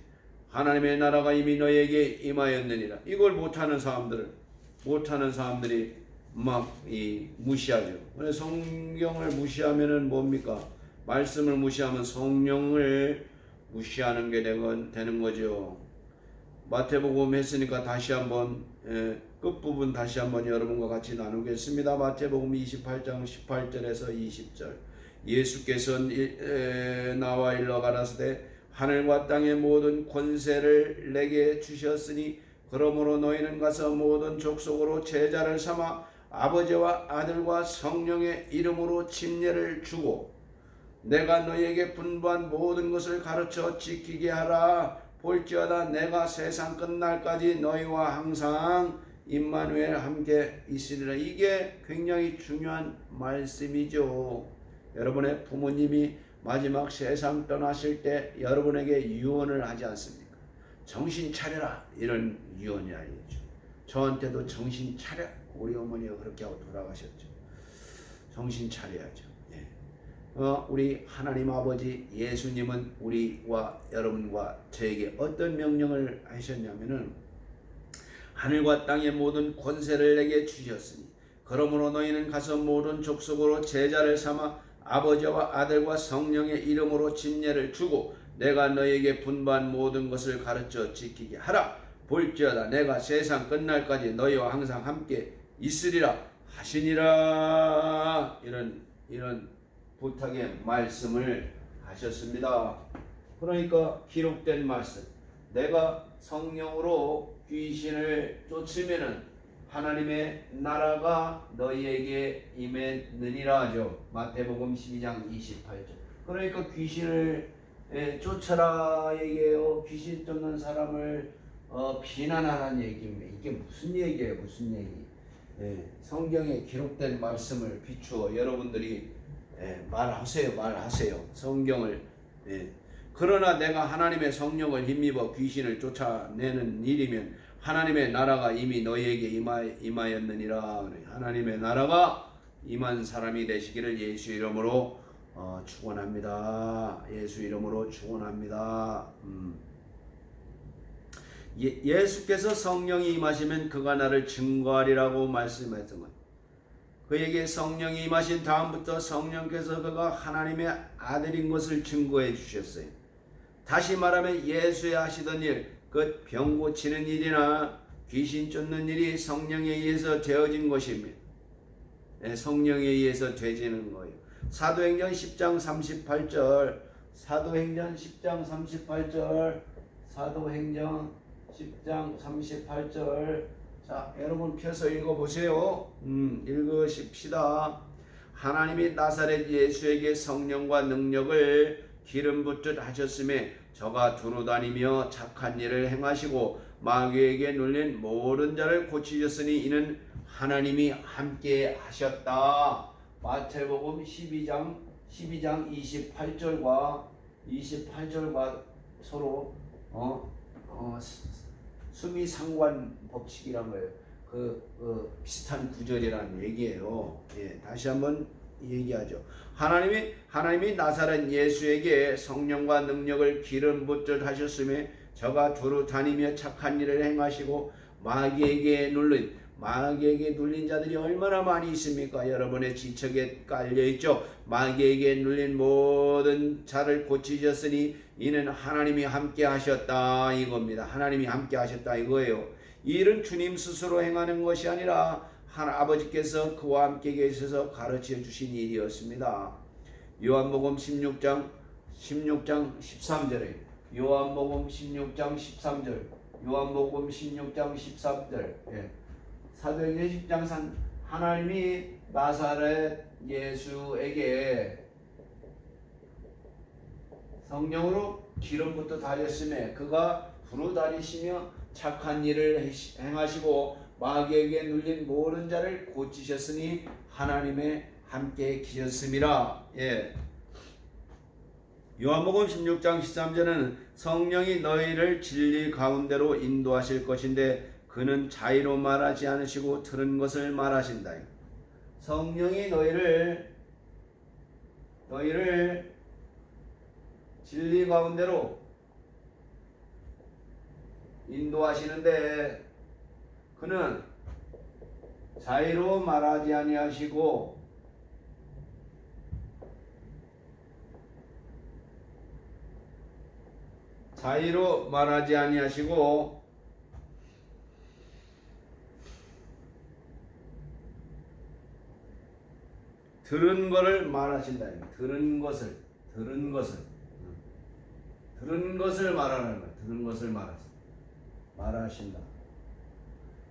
하나님의 나라가 이미 너희에게 임하였느니라. 이걸 못하는 사람들이 막 무시하죠. 성경을 무시하면은 뭡니까? 말씀을 무시하면 성령을 무시하는 게 되는 거죠. 마태복음 했으니까 다시 한번 끝부분 다시 한번 여러분과 같이 나누겠습니다. 마태복음 28장 18절에서 20절. 예수께서 나와 일러 가라사대 하늘과 땅의 모든 권세를 내게 주셨으니 그러므로 너희는 가서 모든 족속으로 제자를 삼아 아버지와 아들과 성령의 이름으로 침례를 주고 내가 너희에게 분부한 모든 것을 가르쳐 지키게 하라. 볼지어다 내가 세상 끝날까지 너희와 항상 임마누엘 함께 있으리라. 이게 굉장히 중요한 말씀이죠. 여러분의 부모님이 마지막 세상 떠나실 때 여러분에게 유언을 하지 않습니까? 정신 차려라 이런 유언이 아니죠. 저한테도 정신 차려. 우리 어머니가 그렇게 하고 돌아가셨죠. 정신 차려야죠. 우리 하나님 아버지 예수님은 우리와 여러분과 저에게 어떤 명령을 하셨냐면은 하늘과 땅의 모든 권세를 내게 주셨으니 그러므로 너희는 가서 모든 족속으로 제자를 삼아 아버지와 아들과 성령의 이름으로 침례를 주고 내가 너희에게 분부한 모든 것을 가르쳐 지키게 하라. 볼지어다 내가 세상 끝날까지 너희와 항상 함께 있으리라 하시니라. 이런 부탁의 말씀을 하셨습니다. 그러니까 기록된 말씀. 내가 성령으로 귀신을 쫓으면은 하나님의 나라가 너희에게 임했느니라 하죠. 마태복음 12장 28절. 그러니까 귀신을 쫓아라 얘기예요. 귀신 쫓는 사람을 비난하라는 얘기입니다. 이게 무슨 얘기예요? 무슨 얘기? 성경에 기록된 말씀을 비추어 여러분들이 말하세요. 성경을. 그러나 내가 하나님의 성령을 힘입어 귀신을 쫓아내는 일이면 하나님의 나라가 이미 너희에게 임하였느니라. 하나님의 나라가 임한 사람이 되시기를 예수 이름으로 축원합니다. 예수 이름으로 축원합니다. 예수께서 성령이 임하시면 그가 나를 증거하리라고 말씀했지만 그에게 성령이 임하신 다음부터 성령께서 그가 하나님의 아들인 것을 증거해 주셨어요. 다시 말하면 예수의 하시던 일, 그 병 고치는 일이나 귀신 쫓는 일이 성령에 의해서 되어진 것입니다. 성령에 의해서 되지는 거예요. 사도행전 10장 38절 사도행전 10장 38절 자, 여러분 펴서 읽어보세요. 읽으십시다. 하나님이 나사렛 예수에게 성령과 능력을 기름 붓듯 하셨음에 저가 두루 다니며 착한 일을 행하시고 마귀에게 눌린 모든 자를 고치셨으니 이는 하나님이 함께 하셨다. 마태복음 12장 28절과 서로 수미상관 법칙이란 거예요. 비슷한 구절이라는 얘기예요. 다시 한번 얘기하죠. 하나님이 나사렛 예수에게 성령과 능력을 기름 붓듯 하셨음에 저가 두루 다니며 착한 일을 행하시고 마귀에게 눌린 마귀에게 눌린 자들이 얼마나 많이 있습니까? 여러분의 지척에 깔려있죠. 마귀에게 눌린 모든 자를 고치셨으니 이는 하나님이 함께 하셨다 이겁니다. 하나님이 함께 하셨다 이거예요. 이 일은 주님 스스로 행하는 것이 아니라 아버지께서 그와 함께 계셔서 가르쳐 주신 일이었습니다. 요한복음 16장 13절에 요한복음 16장 13절 요한복음 16장 13절 사도행전 10장 하나님이 나사렛 예수에게 성령으로 기름부터 달렸음에 그가 부르다니시며 착한 일을 행하시고 마귀에게 눌린 모든 자를 고치셨으니 하나님의 함께 계셨음이라. 요한복음 16장 13절은 성령이 너희를 진리 가운데로 인도하실 것인데 그는 자의로 말하지 않으시고 들은 것을 말하신다. 성령이 너희를 진리 가운데로 인도하시는데 그는 자의로 말하지 아니하시고 들은 것을 말하신다. 들은 것을 말하는 거야. 들은 것을 말하신다.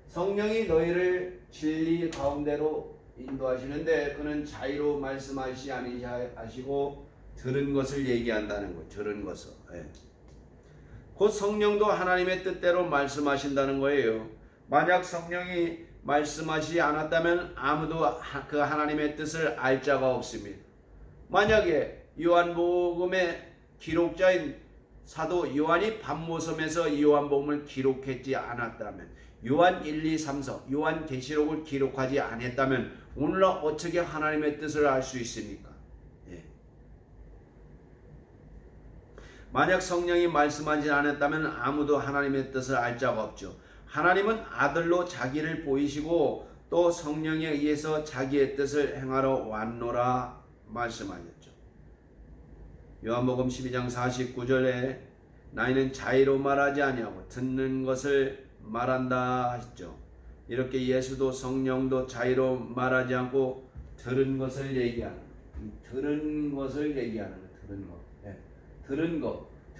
성령이 너희를 진리 가운데로 인도하시는데 그는 자의로 말씀하시지 아니하시고 들은 것을 얘기한다는 거예요. 들은 것을. 곧 성령도 하나님의 뜻대로 말씀하신다는 거예요. 만약 성령이 말씀하시지 않았다면 아무도 그 하나님의 뜻을 알 자가 없습니다. 만약에 요한복음의 기록자인 사도 요한이 밤모섬에서 요한복음을 기록했지 않았다면, 요한 1, 2, 3서 요한계시록을 기록하지 않았다면 오늘날 어떻게 하나님의 뜻을 알 수 있습니까? 만약 성령이 말씀하지 않았다면 아무도 하나님의 뜻을 알 자가 없죠. 하나님은 아들로 자기를 보이시고 또 성령에 의해서 자기의 뜻을 행하러 왔노라 말씀하셨죠. 요한복음 12장 49절에 너희는 자의로 말하지 아니하고 듣는 것을 말한다 하셨죠. 이렇게 예수도 성령도 자의로 말하지 않고 들은 것을 얘기하는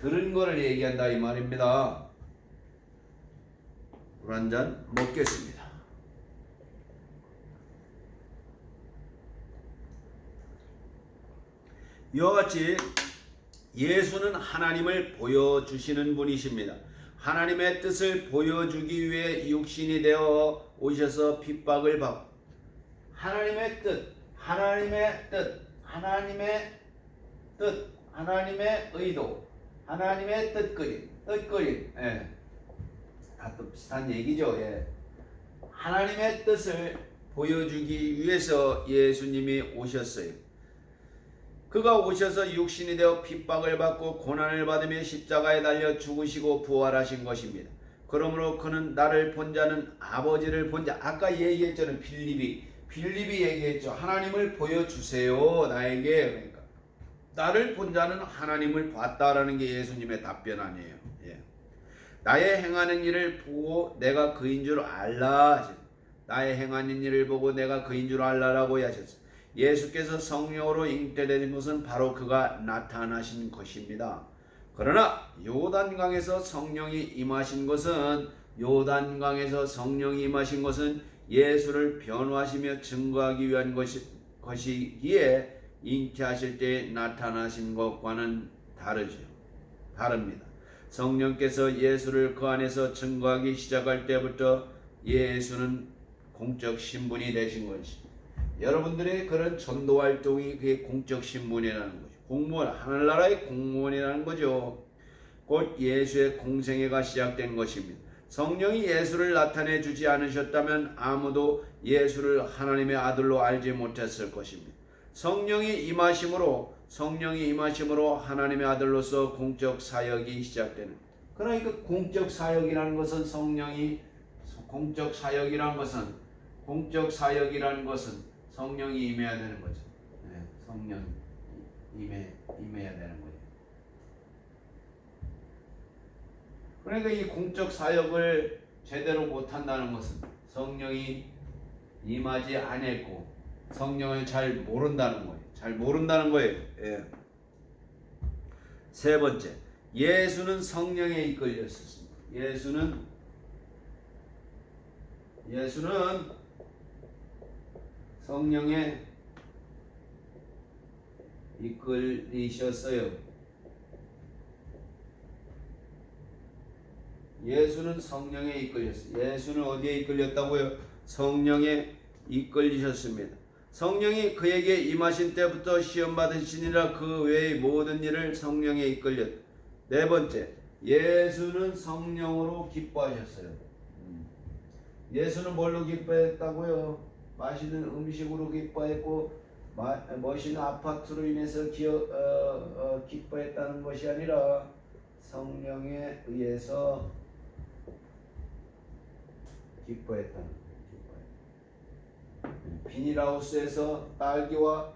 들은 거를 얘기한다 이 말입니다. 물 한 잔 먹겠습니다. 이와 같이 예수는 하나님을 보여주시는 분이십니다. 하나님의 뜻을 보여주기 위해 육신이 되어 오셔서 핍박을 받고 하나님의 의도, 하나님의 뜻그림, 다 또 비슷한 얘기죠. 하나님의 뜻을 보여주기 위해서 예수님이 오셨어요. 그가 오셔서 육신이 되어 핍박을 받고 고난을 받으며 십자가에 달려 죽으시고 부활하신 것입니다. 그러므로 그는 나를 본 자는 아버지를 본 자. 아까 얘기했잖아요. 빌립이 얘기했죠. 하나님을 보여주세요 나에게. 그러니까 나를 본 자는 하나님을 봤다라는 게 예수님의 답변 아니에요. 나의 행하는 일을 보고 내가 그인 줄 알라 하셨어요. 나의 행하는 일을 보고 내가 그인 줄 알라라고 하셨어요. 예수께서 성령으로 잉태되는 것은 바로 그가 나타나신 것입니다. 그러나 요단강에서 성령이 임하신 것은 예수를 변호하시며 증거하기 위한 것이기에 잉태하실 때 나타나신 것과는 다릅니다. 성령께서 예수를 그 안에서 증거하기 시작할 때부터 예수는 공적 신분이 되신 것입니다. 여러분들의 그런 전도 활동이 그게 공적 신분이라는 거죠. 공무원, 하늘나라의 공무원이라는 거죠. 곧 예수의 공생애가 시작된 것입니다. 성령이 예수를 나타내 주지 않으셨다면 아무도 예수를 하나님의 아들로 알지 못했을 것입니다. 성령이 임하심으로 하나님의 아들로서 공적 사역이 시작되는. 그러니까 공적 사역이라는 것은 성령이 공적 사역이라는 것은 성령이 임해야 되는 거죠. 네, 성령 임해야 되는 거예요. 그러니까 이 공적 사역을 제대로 못한다는 것은 성령이 임하지 않았고 성령을 잘 모른다는 거예요. 잘 모른다는 거예요. 예. 세 번째, 예수는 성령에 이끌렸었습니다. 예수는 성령에 이끌리셨어요. 예수는 성령에 이끌렸어요. 예수는 어디에 이끌렸다고요? 성령에 이끌리셨습니다. 성령이 그에게 임하신 때부터 시험 받으시니라 그 외의 모든 일을 성령에 이끌렸다. 네 번째, 예수는 성령으로 기뻐하셨어요. 예수는 뭘로 기뻐했다고요? 맛있는 음식으로 기뻐했고 멋있는 아파트로 인해서 기뻐했다는 것이 아니라 성령에 의해서 기뻐했다는 거예요. 비닐하우스에서 딸기와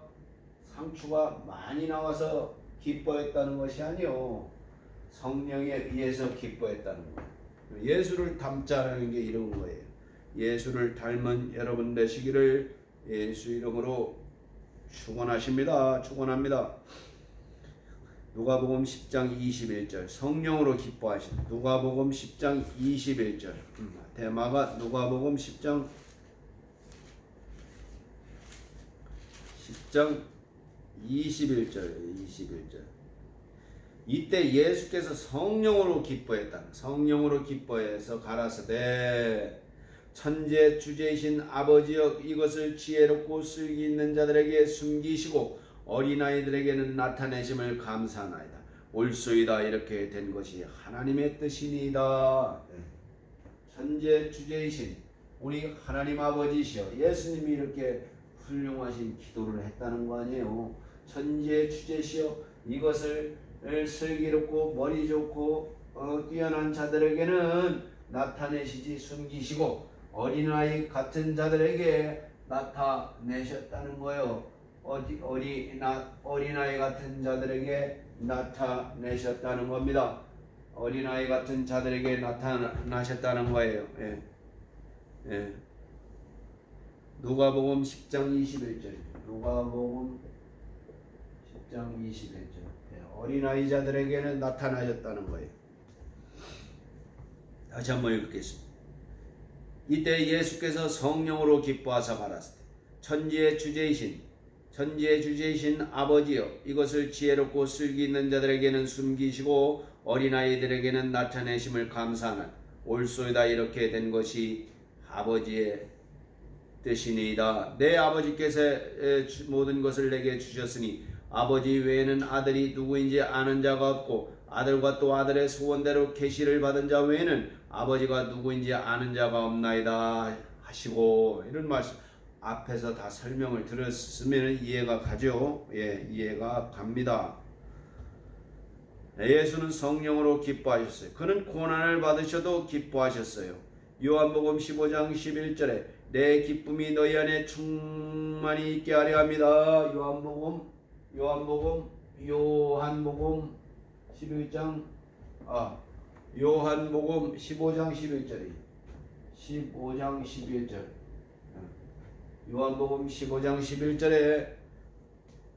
상추가 많이 나와서 기뻐했다는 것이 아니요, 성령에 의해서 기뻐했다는 거예요. 예수를 닮자라는 게 이런 거예요. 예수를 닮은 여러분 되시기를 예수 이름으로 축원하십니다. 축원합니다. 누가복음 10장 21절 성령으로 기뻐하신다. 누가복음 10장 21절 대마가 누가복음 10장 21절 이때 예수께서 성령으로 기뻐했다. 성령으로 기뻐해서 가라사대 천재 주제이신 아버지여 이것을 지혜롭고 슬기 있는 자들에게 숨기시고 어린아이들에게는 나타내심을 감사하나이다. 옳소이다. 이렇게 된 것이 하나님의 뜻이니이다. 천재 주제이신 우리 하나님 아버지시여 예수님이 이렇게 훌륭하신 기도를 했다는 거 아니에요. 천재 주제시여 이것을 슬기롭고 머리 좋고 뛰어난 자들에게는 나타내시지 숨기시고 어린아이 같은 자들에게 나타내셨다는 거예요. 어린아이 같은 자들에게 나타내셨다는 겁니다. 어린아이 같은 자들에게 나타나셨다는 거예요. 예. 예. 누가복음 10장 21절 누가복음 10장 21절 어린아이 자들에게는 나타나셨다는 거예요. 다시 한번 읽겠습니다. 이때 예수께서 성령으로 기뻐하사 말하시되 천지의 주제이신 아버지여 이것을 지혜롭고 슬기 있는 자들에게는 숨기시고 어린아이들에게는 나타내심을 감사하나 옳소이다. 이렇게 된 것이 아버지의 뜻이니이다. 내 아버지께서 모든 것을 내게 주셨으니 아버지 외에는 아들이 누구인지 아는 자가 없고 아들과 또 아들의 소원대로 계시를 받은 자 외에는 아버지가 누구인지 아는 자가 없나이다 하시고, 이런 말씀 앞에서 다 설명을 들었으면 이해가 가죠. 예, 이해가 갑니다. 예수는 성령으로 기뻐하셨어요. 그는 고난을 받으셔도 기뻐하셨어요. 요한복음 15장 11절에 내 기쁨이 너희 안에 충만히 있게 하려 합니다. 요한복음 15장 11절이 15장 11절 요한복음 15장 11절에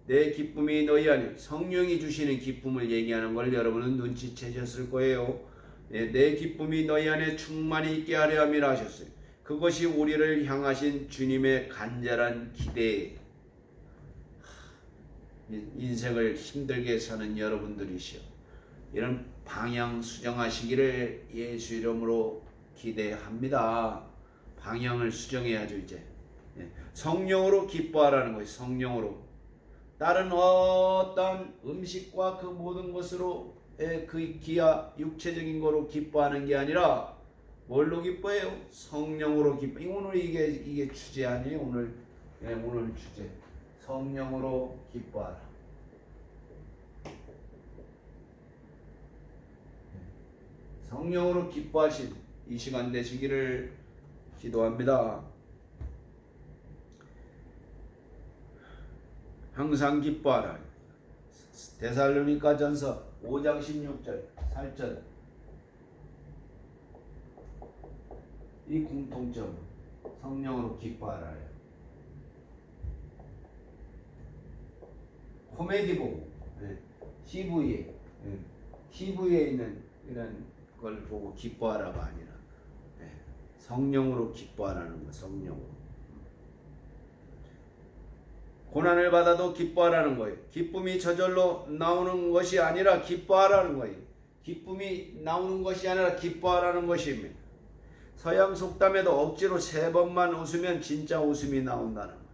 내 기쁨이 너희 안에, 성령이 주시는 기쁨을 얘기하는 걸 여러분은 눈치채셨을 거예요. 내 기쁨이 너희 안에 충만히 있게 하려 함이라 하셨어요. 그것이 우리를 향하신 주님의 간절한 기대. 인생을 힘들게 사는 여러분들이시여, 이런 방향 수정하시기를 예수 이름으로 기대합니다. 방향을 수정해야죠. 이제 성령으로 기뻐하라는 거예요. 성령으로. 다른 어떤 음식과 그 모든 것으로 그 기아 육체적인 거로 기뻐하는 게 아니라 뭘로 기뻐해요? 성령으로 기뻐. 오늘 이게 주제 아니에요? 오늘 주제. 성령으로 기뻐하라. 성령으로 기뻐하신 이 시간 되시기를 기도합니다. 항상 기뻐하라. 데살로니가전서 5장 16절 8절 이 공통점 성령으로 기뻐하라. 코미디 보고 TV에 있는 이런 걸 보고 기뻐하라가 아니라 성령으로 기뻐하라는 거. 성령으로 고난을 받아도 기뻐하라는 거예요. 기쁨이 저절로 나오는 것이 아니라 기뻐하라는 거예요. 기쁨이 나오는 것이 아니라 기뻐하라는 것입니다. 서양 속담에도 억지로 3번만 웃으면 진짜 웃음이 나온다는 거예요.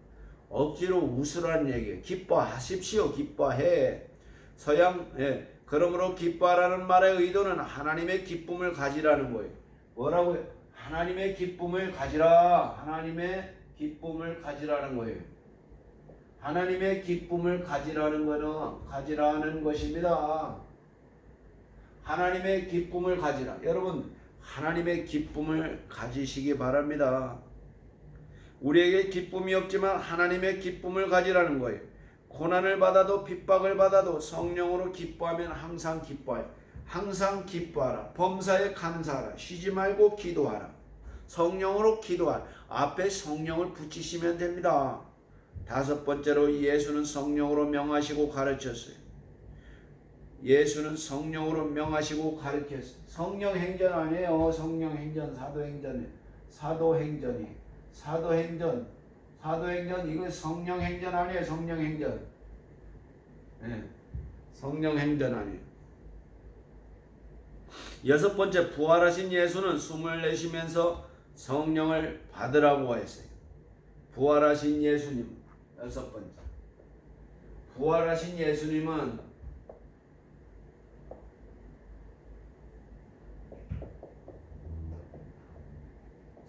억지로 웃으라는 얘기예요. 기뻐하십시오. 기뻐해. 그러므로 기뻐하라는 말의 의도는 하나님의 기쁨을 가지라는 거예요. 뭐라고요? 하나님의 기쁨을 가지라. 하나님의 기쁨을 가지라는 거예요. 하나님의 기쁨을 가지라는 것입니다. 하나님의 기쁨을 가지라. 여러분, 하나님의 기쁨을 가지시기 바랍니다. 우리에게 기쁨이 없지만 하나님의 기쁨을 가지라는 거예요. 고난을 받아도 핍박을 받아도 성령으로 기뻐하면 항상 기뻐해. 항상 기뻐하라. 범사에 감사하라. 쉬지 말고 기도하라. 성령으로 기도하라. 앞에 성령을 붙이시면 됩니다. 5번째로 예수는 성령으로 명하시고 가르쳤어요. 예수는 성령으로 명하시고 가르쳤어요. 성령 행전 아니에요. 성령 행전, 사도행전이에요. 사도행전 이거 성령 행전 아니에요. 성령 행전. 성령 행전 아니에요. 6번째, 부활하신 예수는 숨을 내쉬면서 성령을 받으라고 했어요. 부활하신 예수님. 6번째, 부활하신 예수님은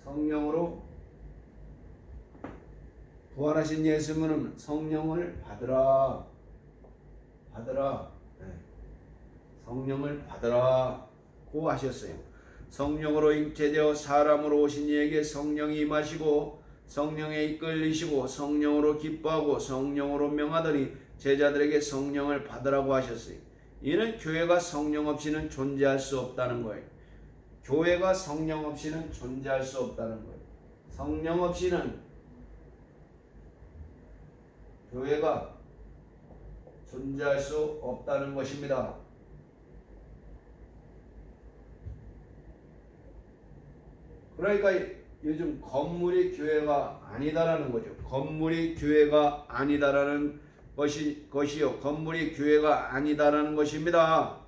성령으로 부활하신 예수님은 성령을 받으라. 성령을 받으라고 하셨어요. 성령으로 잉태되어 사람으로 오신 이에게 성령이 임하시고 성령에 이끌리시고 성령으로 기뻐하고 성령으로 명하더니 제자들에게 성령을 받으라고 하셨어요. 이는 교회가 성령 없이는 존재할 수 없다는 거예요. 교회가 성령 없이는 존재할 수 없다는 거예요. 성령 없이는 교회가 존재할 수 없다는 것입니다. 그러니까 요즘 건물이 교회가 아니다라는 거죠. 건물이 교회가 아니다라는 것이요. 건물이 교회가 아니다라는 것입니다.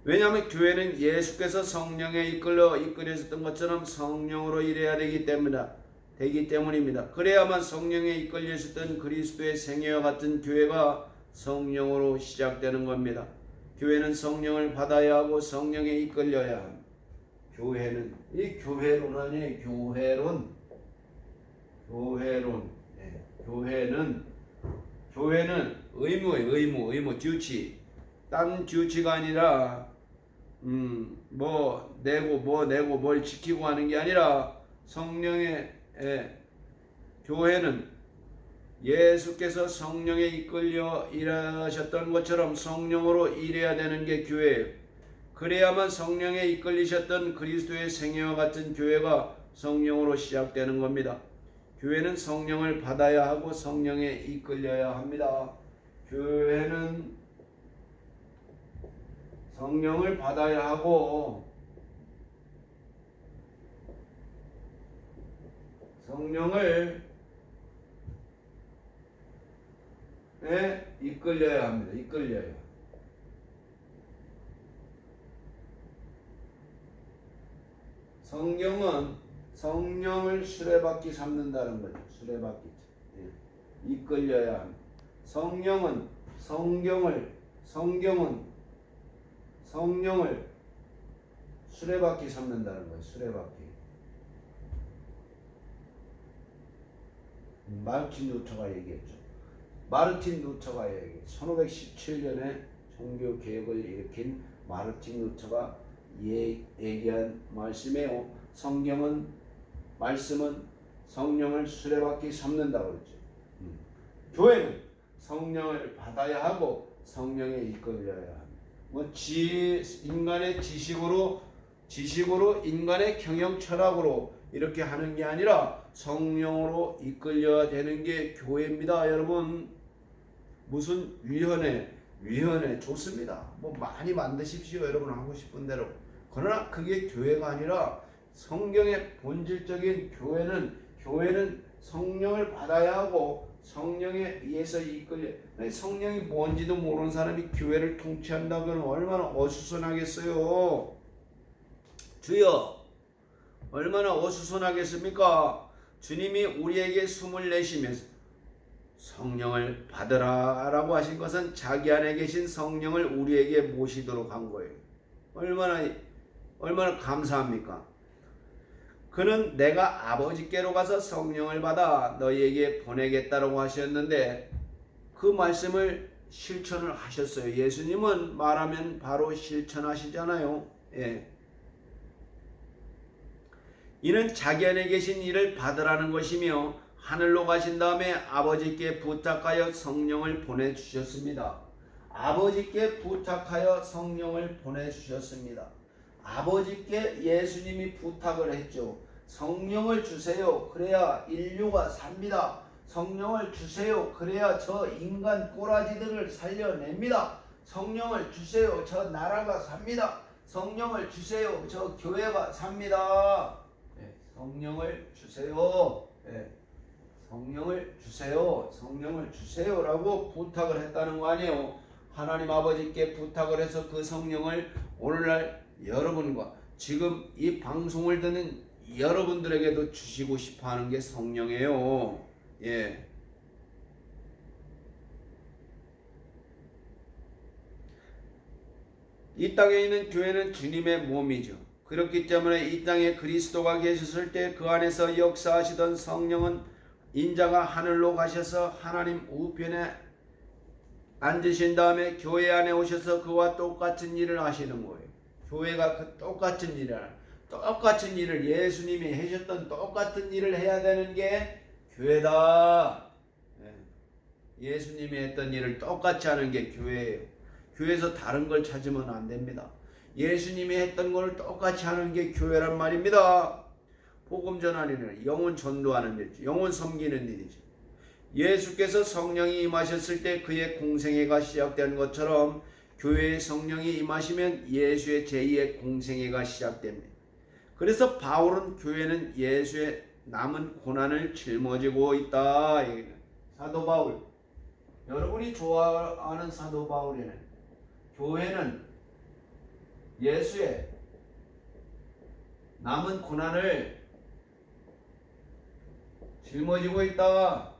왜냐하면 교회는 예수께서 성령에 이끌려졌던 것처럼 성령으로 일해야 되기 때문입니다. 그래야만 성령에 이끌려졌던 그리스도의 생애와 같은 교회가 성령으로 시작되는 겁니다. 교회는 성령을 받아야 하고 성령에 이끌려야 합니다. 교회는 이 교회론 아니에요. 교회는 의무 듀티. 딴 듀티가 아니라 뭐 내고 뭘 지키고 하는 게 아니라 성령의 교회는 예수께서 성령에 이끌려 일하셨던 것처럼 성령으로 일해야 되는 게 교회예요. 그래야만 성령에 이끌리셨던 그리스도의 생애와 같은 교회가 성령으로 시작되는 겁니다. 교회는 성령을 받아야 하고 성령에 이끌려야 합니다. 교회는 성령을 받아야 하고 성령을 이끌려야 합니다. 이끌려야. 성경은 성령을 수레바퀴 삼는다는 거죠. 수레바퀴. 이끌려야 합니다. 성령을 수레바퀴 삼는다는 거예요. 수레바퀴. 마르틴 루터가 얘기했죠. 1517년에 종교 개혁을 일으킨 마르틴 루터가 얘기한 말씀이에요. 말씀은 성령을 수레바퀴 삼는다고 그랬죠. 교회는 성령을 받아야 하고 성령에 이끌려야 합니다. 인간의 지식으로 인간의 경영 철학으로 이렇게 하는 게 아니라 성령으로 이끌려야 되는 게 교회입니다. 여러분, 무슨 위원회 좋습니다. 뭐 많이 만드십시오. 여러분 하고 싶은 대로. 그러나 그게 교회가 아니라 성경의 본질적인 교회는 성령을 받아야 하고 성령에 의해서 성령이 뭔지도 모르는 사람이 교회를 통치한다면 얼마나 어수선하겠어요. 주여, 얼마나 어수선하겠습니까? 주님이 우리에게 숨을 내쉬면서 성령을 받으라 라고 하신 것은 자기 안에 계신 성령을 우리에게 모시도록 한 거예요. 얼마나 감사합니까? 그는 내가 아버지께로 가서 성령을 받아 너희에게 보내겠다라고 하셨는데 그 말씀을 실천을 하셨어요. 예수님은 말하면 바로 실천하시잖아요. 예. 이는 자기 안에 계신 이를 받으라는 것이며 하늘로 가신 다음에 아버지께 부탁하여 성령을 보내주셨습니다. 아버지께 부탁하여 성령을 보내주셨습니다. 아버지께 예수님이 부탁을 했죠. 성령을 주세요. 그래야 인류가 삽니다. 성령을 주세요. 그래야 저 인간 꼬라지들을 살려냅니다. 성령을 주세요. 저 나라가 삽니다. 성령을 주세요. 저 교회가 삽니다. 네, 성령을 주세요. 네, 성령을 주세요. 성령을 주세요라고 부탁을 했다는 거 아니에요. 하나님 아버지께 부탁을 해서 그 성령을 오늘날 여러분과 지금 이 방송을 듣는 여러분들에게도 주시고 싶어 하는 게 성령이에요. 예. 이 땅에 있는 교회는 주님의 몸이죠. 그렇기 때문에 이 땅에 그리스도가 계셨을 때 그 안에서 역사하시던 성령은 인자가 하늘로 가셔서 하나님 우편에 앉으신 다음에 교회 안에 오셔서 그와 똑같은 일을 하시는 거예요. 교회가 그 똑같은 일을 예수님이 하셨던 똑같은 일을 해야 되는 게 교회다. 예수님이 했던 일을 똑같이 하는 게 교회예요. 교회에서 다른 걸 찾으면 안 됩니다. 예수님이 했던 걸 똑같이 하는 게 교회란 말입니다. 복음 전하는 일, 영혼 전도하는 일, 영혼 섬기는 일이죠. 예수께서 성령이 임하셨을 때 그의 공생애가 시작된 것처럼 교회의 성령이 임하시면 예수의 제2의 공생애가 시작됩니다. 그래서 바울은 교회는 예수의 남은 고난을 짊어지고 있다. 사도 바울, 여러분이 좋아하는 사도 바울에는 교회는 예수의 남은 고난을 짊어지고 있다.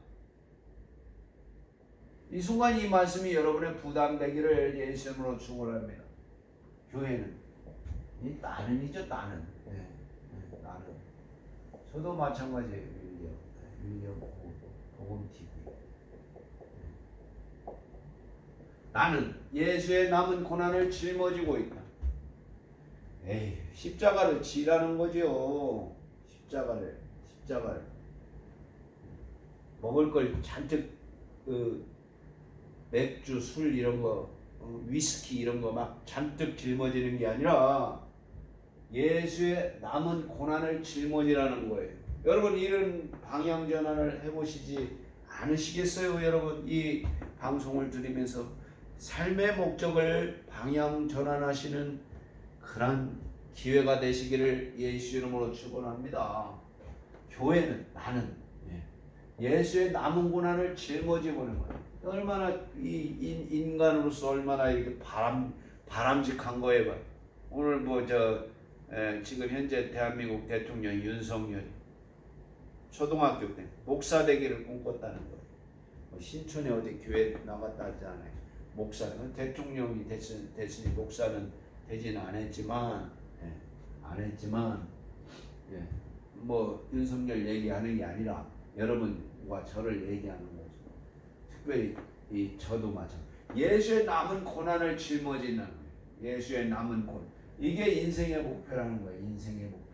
이 순간 이 말씀이 여러분의 부담되기를 예수 이름으로 축원합니다. 교회는 이 나는이죠. 나는. 나는. 저도 마찬가지예요. 윌리엄 복음 TV. 나는 예수의 남은 고난을 짊어지고 있다. 에이, 십자가를 지라는 거죠. 십자가를. 먹을 걸 잔뜩 맥주, 술 이런 거, 위스키 이런 거 막 잔뜩 짊어지는 게 아니라 예수의 남은 고난을 짊어지라는 거예요. 여러분 이런 방향 전환을 해보시지 않으시겠어요? 여러분 이 방송을 들으면서 삶의 목적을 방향 전환하시는 그런 기회가 되시기를 예수 이름으로 축원합니다. 교회는 나는 예수의 남은 고난을 짊어지고 있는 거예요. 얼마나 이 인간으로서 얼마나 이렇게 바람직한 거예요. 오늘 지금 현재 대한민국 대통령 윤석열이 초등학교 때 목사 되기를 꿈꿨다는 거예요. 신촌에 어디 교회 나갔다 하잖아요. 목사는 대통령이 됐으니 목사는 되지는 않았지만 윤석열 얘기하는 게 아니라 여러분과 저를 얘기하는 거죠. 특별히 저도 마찬가지. 예수의 남은 고난을 짊어지는 예수의 남은 고난. 이게 인생의 목표라는 거예요. 인생의 목표.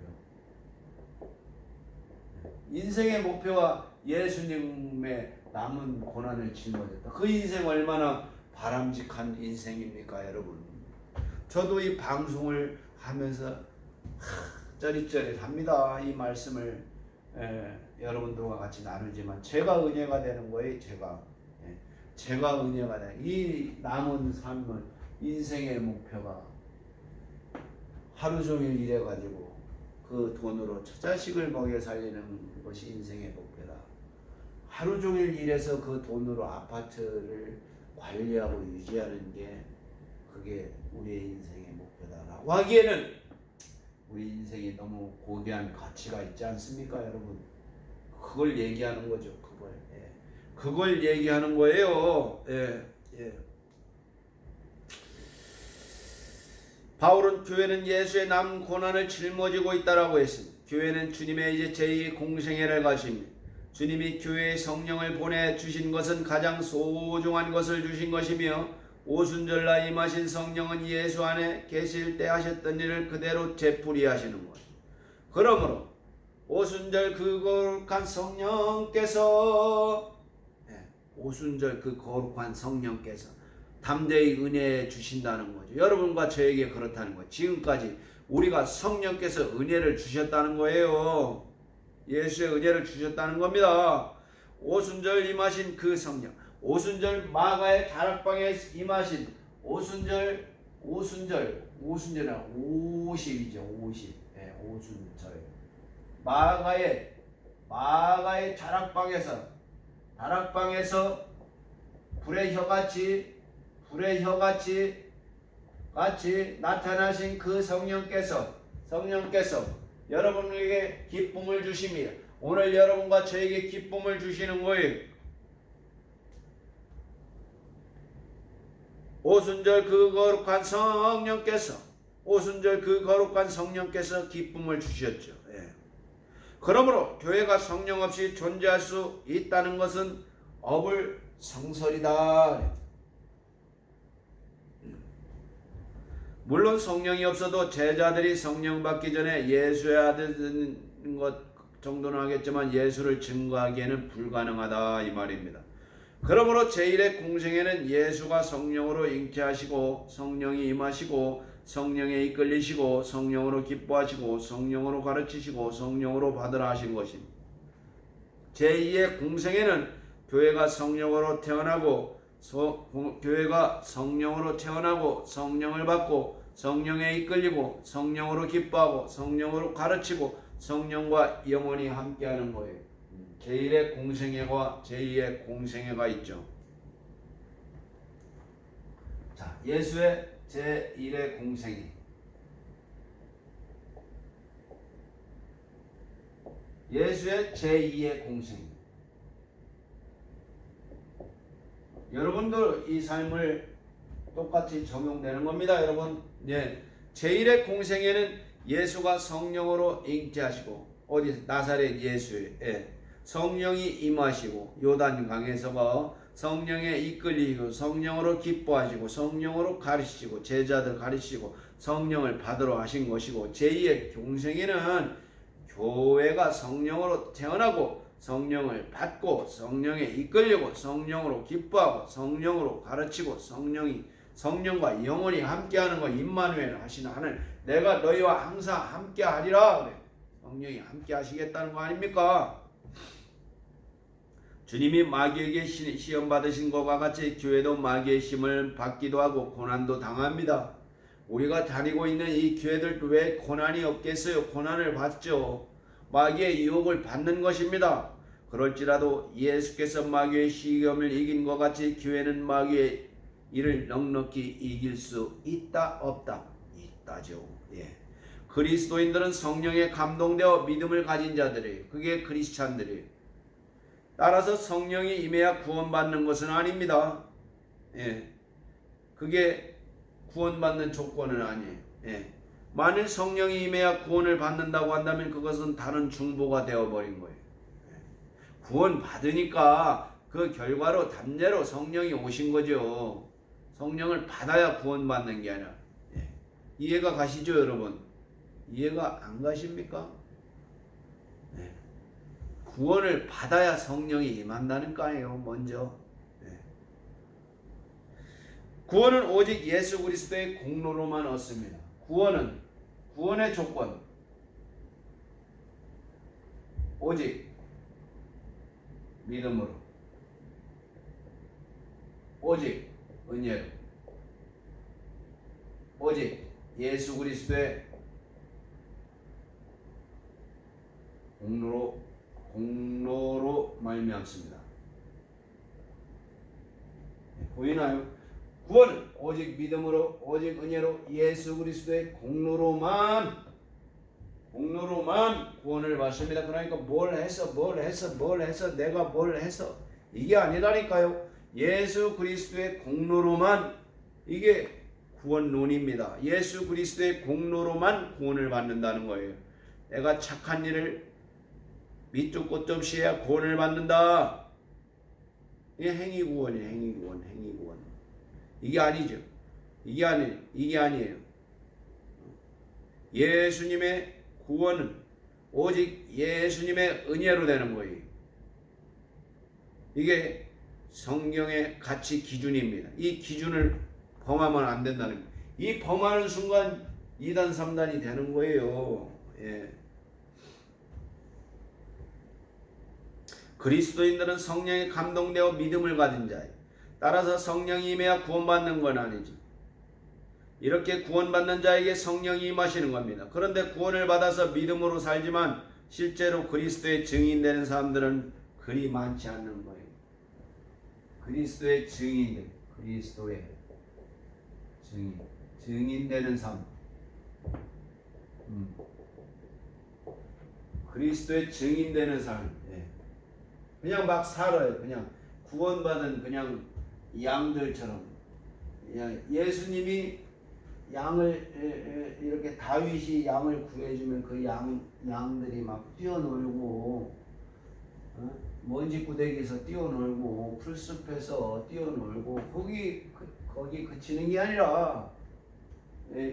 인생의 목표가 예수님의 남은 고난을 짊어졌다. 그 인생 얼마나 바람직한 인생입니까, 여러분? 저도 이 방송을 하면서 쩌릿쩌릿합니다. 이 말씀을 여러분들과 같이 나누지만 제가 은혜가 되는 거예요. 제가 은혜가 되는 이 남은 삶은 인생의 목표가 하루 종일 일해가지고 그 돈으로 처자식을 먹여 살리는 것이 인생의 목표다. 하루 종일 일해서 그 돈으로 아파트를 관리하고 유지하는 게 그게 우리의 인생의 목표다라고 하기에는 우리 인생이 너무 고대한 가치가 있지 않습니까, 여러분? 그걸 얘기하는 거죠. 그걸 얘기하는 거예요. 바울은 교회는 예수의 남은 고난을 짊어지고 있다라고 했습니다. 교회는 주님의 이제 제2의 공생애를 가십니다. 주님이 교회에 성령을 보내주신 것은 가장 소중한 것을 주신 것이며 오순절날 임하신 성령은 예수 안에 계실 때 하셨던 일을 그대로 되풀이하시는 것. 그러므로 오순절 그 거룩한 성령께서 오순절 그 거룩한 성령께서 담대히 은혜 주신다는 거죠. 여러분과 저에게 그렇다는 거예요. 지금까지 우리가 성령께서 은혜를 주셨다는 거예요. 예수의 은혜를 주셨다는 겁니다. 오순절 임하신 그 성령, 오순절 마가의 다락방에 임하신 오순절은 50이죠. 50. 오순절. 마가의 다락방에서 불의 혀같이 나타나신 그 성령께서 여러분에게 기쁨을 주십니다. 오늘 여러분과 저에게 기쁨을 주시는 거예요. 오순절 그 거룩한 성령께서 기쁨을 주셨죠. 그러므로 교회가 성령 없이 존재할 수 있다는 것은 어불성설이다. 물론 성령이 없어도 제자들이 성령 받기 전에 예수해야 되는 것 정도는 하겠지만 예수를 증거하기에는 불가능하다 이 말입니다. 그러므로 제1의 공생애는 예수가 성령으로 잉태하시고 성령이 임하시고 성령에 이끌리시고 성령으로 기뻐하시고 성령으로 가르치시고 성령으로 받으라 하신 것입니다. 제2의 공생애는 교회가 성령으로 태어나고 성령을 받고 성령에 이끌리고 성령으로 기뻐하고 성령으로 가르치고 성령과 영원히 함께하는 거예요. 제1의 공생애와 제2의 공생애가 있죠. 자, 예수의 제1의 공생애. 예수의 제2의 공생애. 여러분도 이 삶을 똑같이 적용되는 겁니다, 여러분. 제1의 공생애는 예수가 성령으로 잉태하시고 나사렛 예수에 성령이 임하시고 요단강에서 성령에 이끌리고 성령으로 기뻐하시고 성령으로 가르치시고 제자들 가르치시고 성령을 받으러 하신 것이고, 제2의 공생애는 교회가 성령으로 태어나고 성령을 받고 성령에 이끌리고 성령으로 기뻐하고 성령으로 가르치고 성령과 영원히 함께하는 거. 임마누엘 하시는 하늘 내가 너희와 항상 함께하리라. 성령이 함께하시겠다는 거 아닙니까? 주님이 마귀에게 시험 받으신 것과 같이 교회도 마귀의 시험을 받기도 하고 고난도 당합니다. 우리가 다니고 있는 이 교회들도 왜 고난이 없겠어요? 고난을 받죠. 마귀의 유혹을 받는 것입니다. 그럴지라도 예수께서 마귀의 시험을 이긴 것 같이 교회는 마귀의 이를 넉넉히 이길 수 있다 없다? 있다죠. 그리스도인들은 성령에 감동되어 믿음을 가진 자들이에요. 그게 크리스찬들이에요. 따라서 성령이 임해야 구원받는 것은 아닙니다. 그게 구원받는 조건은 아니에요. 만일 성령이 임해야 구원을 받는다고 한다면 그것은 다른 중보가 되어버린 거예요. 구원 받으니까 그 결과로 담례로 성령이 오신 거죠. 성령을 받아야 구원받는 게 아니라. 예. 이해가 가시죠, 여러분? 이해가 안 가십니까? 예. 구원을 받아야 성령이 임한다는 거예요, 먼저. 예. 구원은 오직 예수 그리스도의 공로로만 얻습니다. 구원의 조건, 오직 믿음으로, 오직 은혜로, 오직 예수 그리스도의 공로로 말미암습니다. 보이나요? 구원은 오직 믿음으로, 오직 은혜로, 예수 그리스도의 공로로만 구원을 받습니다. 그러니까 뭘 해서 내가 뭘 해서 이게 아니라니까요. 예수 그리스도의 공로로만, 이게 구원론입니다. 예수 그리스도의 공로로만 구원을 받는다는 거예요. 내가 착한 일을 밑도 끝도 없이 해야 구원을 받는다. 이게 행위구원이에요. 행위구원. 이게 아니죠. 이게 아니에요. 예수님의 구원은 오직 예수님의 은혜로 되는 거예요. 이게 성경의 가치 기준입니다. 이 기준을 범하면 안 된다는 거예요. 이 범하는 순간 2단 3단이 되는 거예요. 예. 그리스도인들은 성령에 감동되어 믿음을 가진 자예요. 따라서 성령이 임해야 구원받는 건 아니죠. 이렇게 구원받는 자에게 성령이 임하시는 겁니다. 그런데 구원을 받아서 믿음으로 살지만 실제로 그리스도의 증인되는 사람들은 그리 많지 않는 거예요. 그리스도의 증인되는 삶. 그리스도의 증인되는 삶. 예. 그냥 막 살아요. 그냥 구원받은 그냥 양들처럼. 예수님이 양을 이렇게 다윗이 양을 구해주면 그 양들이 막 뛰어놀고, 먼지구덩이에서 뛰어놀고, 풀숲에서 뛰어놀고, 거기 그치는 게 아니라,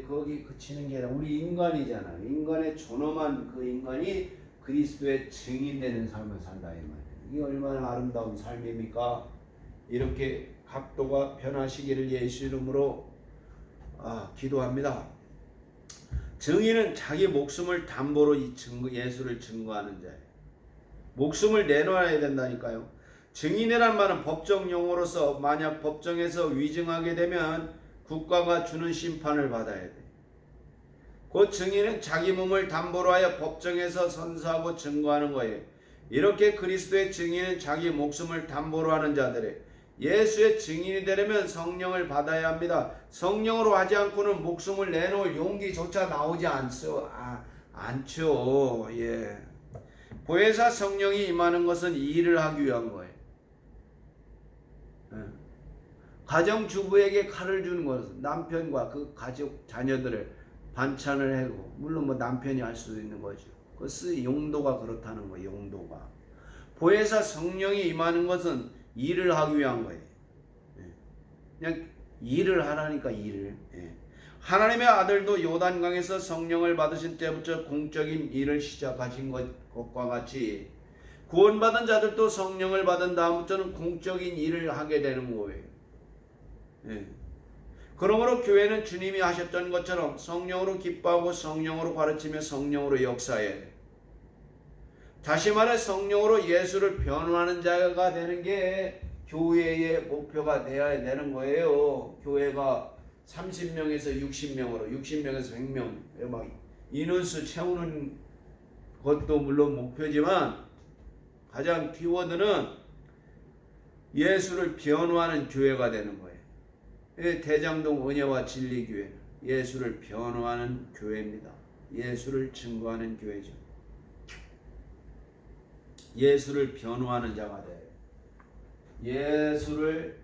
거기 그치는 게 아니라 우리 인간이잖아요. 인간의 존엄한 그 인간이 그리스도의 증인되는 삶을 산다 이 말이에요. 이게 얼마나 아름다운 삶입니까? 이렇게 각도가 변하시기를 예수 이름으로 기도합니다. 증인은 자기 목숨을 담보로 예수를 증거하는 자예요. 목숨을 내놓아야 된다니까요. 증인이란 말은 법정 용어로서 만약 법정에서 위증하게 되면 국가가 주는 심판을 받아야 돼. 그 증인은 자기 몸을 담보로 하여 법정에서 선서하고 증거하는 거예요. 이렇게 그리스도의 증인은 자기 목숨을 담보로 하는 자들의 예수의 증인이 되려면 성령을 받아야 합니다. 성령으로 하지 않고는 목숨을 내놓을 용기조차 나오지 않죠. 예. 보혜사 성령이 임하는 것은 이 일을 하기 위한 거예요. 가정주부에게 칼을 주는 것은 남편과 그 가족 자녀들을 반찬을 해고, 물론 뭐 남편이 할 수도 있는 거죠. 그 용도가 그렇다는 거예요. 용도가. 보혜사 성령이 임하는 것은 일을 하기 위한 거예요. 그냥 일을 하라니까, 일을. 하나님의 아들도 요단강에서 성령을 받으신 때부터 공적인 일을 시작하신 것과 같이 구원받은 자들도 성령을 받은 다음부터는 공적인 일을 하게 되는 거예요. 그러므로 교회는 주님이 하셨던 것처럼 성령으로 기뻐하고 성령으로 가르치며 성령으로 역사해야 돼요. 다시 말해 성령으로 예수를 변호하는 자가 되는 게 교회의 목표가 되어야 되는 거예요. 교회가 30명에서 60명으로, 60명에서 100명 막 인원수 채우는 것도 물론 목표지만 가장 키워드는 예수를 변호하는 교회가 되는 거예요. 대장동 은혜와 진리교회는 예수를 변호하는 교회입니다. 예수를 증거하는 교회죠. 예수를 변호하는 자가 돼요. 예수를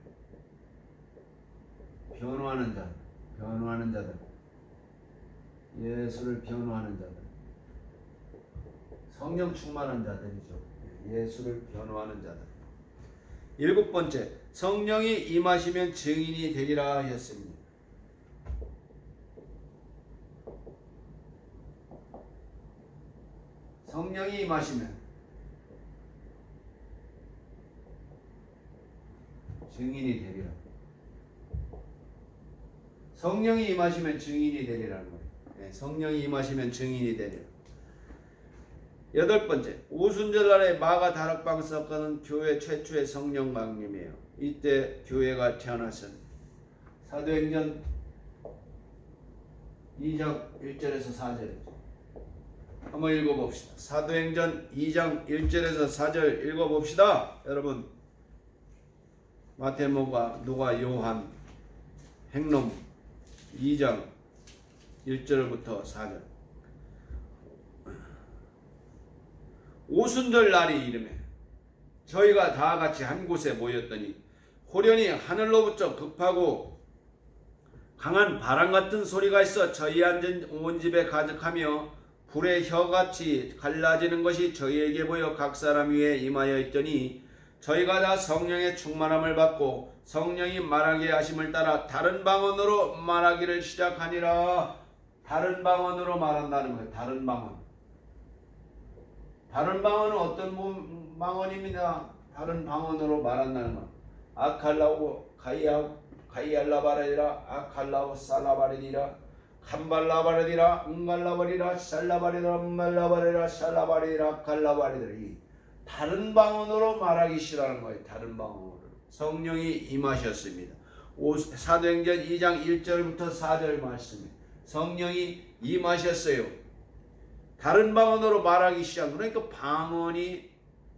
변호하는 자들. 예수를 변호하는 자들. 성령 충만한 자들이죠. 예수를 변호하는 자들. 7번째, 성령이 임하시면 증인이 되리라 하였습니다. 성령이 임하시면 증인이 되리라. 성령이 임하시면 증인이 되리라는 거예요. 네, 성령이 임하시면 증인이 되리라. 8번째, 오순절날에 마가 다락방 사건은 교회 최초의 성령 강림이에요. 이때 교회가 태어났습니다. 사도행전 2장 1절에서 4절이죠. 한번 읽어봅시다. 사도행전 2장 1절에서 4절 읽어봅시다. 여러분, 마태복음, 누가, 요한, 행론 2장 1절부터 4절. 오순절 날이 이름에 저희가 다 같이 한 곳에 모였더니 호련히 하늘로부터 급하고 강한 바람 같은 소리가 있어 저희 앉은 온 집에 가득하며 불의 혀같이 갈라지는 것이 저희에게 보여 각 사람 위에 임하여 있더니 저희가 다 성령의 충만함을 받고 성령이 말하게 하심을 따라 다른 방언으로 말하기를 시작하니라. 다른 방언으로 말한다는 거예요. 다른 방언. 다른 방언은 어떤 방언입니다. 다른 방언으로 말한다는 것. 아칼라오 가이알라바레디라 아칼라오 살라바레디라 캄발라바레디라 응갈라바리라 살라바레디라 말라바레라 살라바레디라 갈라바레디라. 이 다른 방언으로 말하기 싫어하는 거예요. 다른 방언으로. 성령이 임하셨습니다. 사도행전 2장 1절부터 4절 말씀에 성령이 임하셨어요. 다른 방언으로 말하기 시작. 그러니까 방언이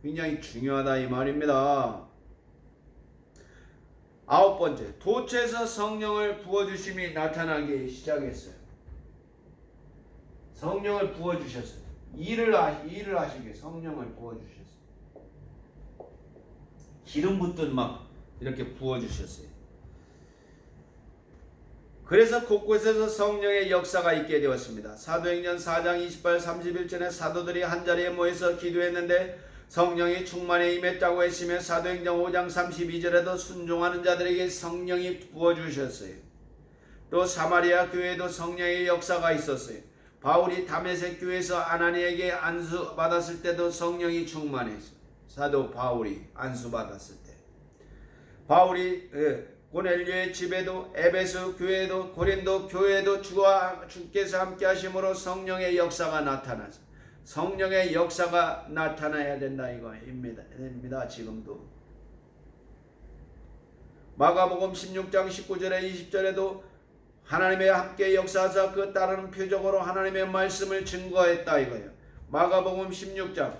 굉장히 중요하다 이 말입니다. 9번째, 도처에서 성령을 부어주심이 나타나기 시작했어요. 성령을 부어주셨어요. 일을 하시게 성령을 부어주셨어요. 기름 붓듯 막 이렇게 부어주셨어요. 그래서 곳곳에서 성령의 역사가 있게 되었습니다. 사도행전 4장 28, 31절에 사도들이 한자리에 모여서 기도했는데 성령이 충만에 임했다고 했으며 사도행전 5장 32절에도 순종하는 자들에게 성령이 부어주셨어요. 또 사마리아 교회에도 성령의 역사가 있었어요. 바울이 다메섹 교회에서 아나니에게 안수받았을 때도 성령이 충만했어요. 사도 바울이 안수받았을 때. 바울이 고넬료의 집에도 에베소 교회에도 고린도 교회에도 주께서 함께 하심으로 성령의 역사가 나타나서 성령의 역사가 나타나야 된다 이거입니다. 지금도 마가복음 16장 19절에 20절에도 하나님의 함께 역사하사 그 따르는 표적으로 하나님의 말씀을 증거했다 이거예요. 마가복음 16장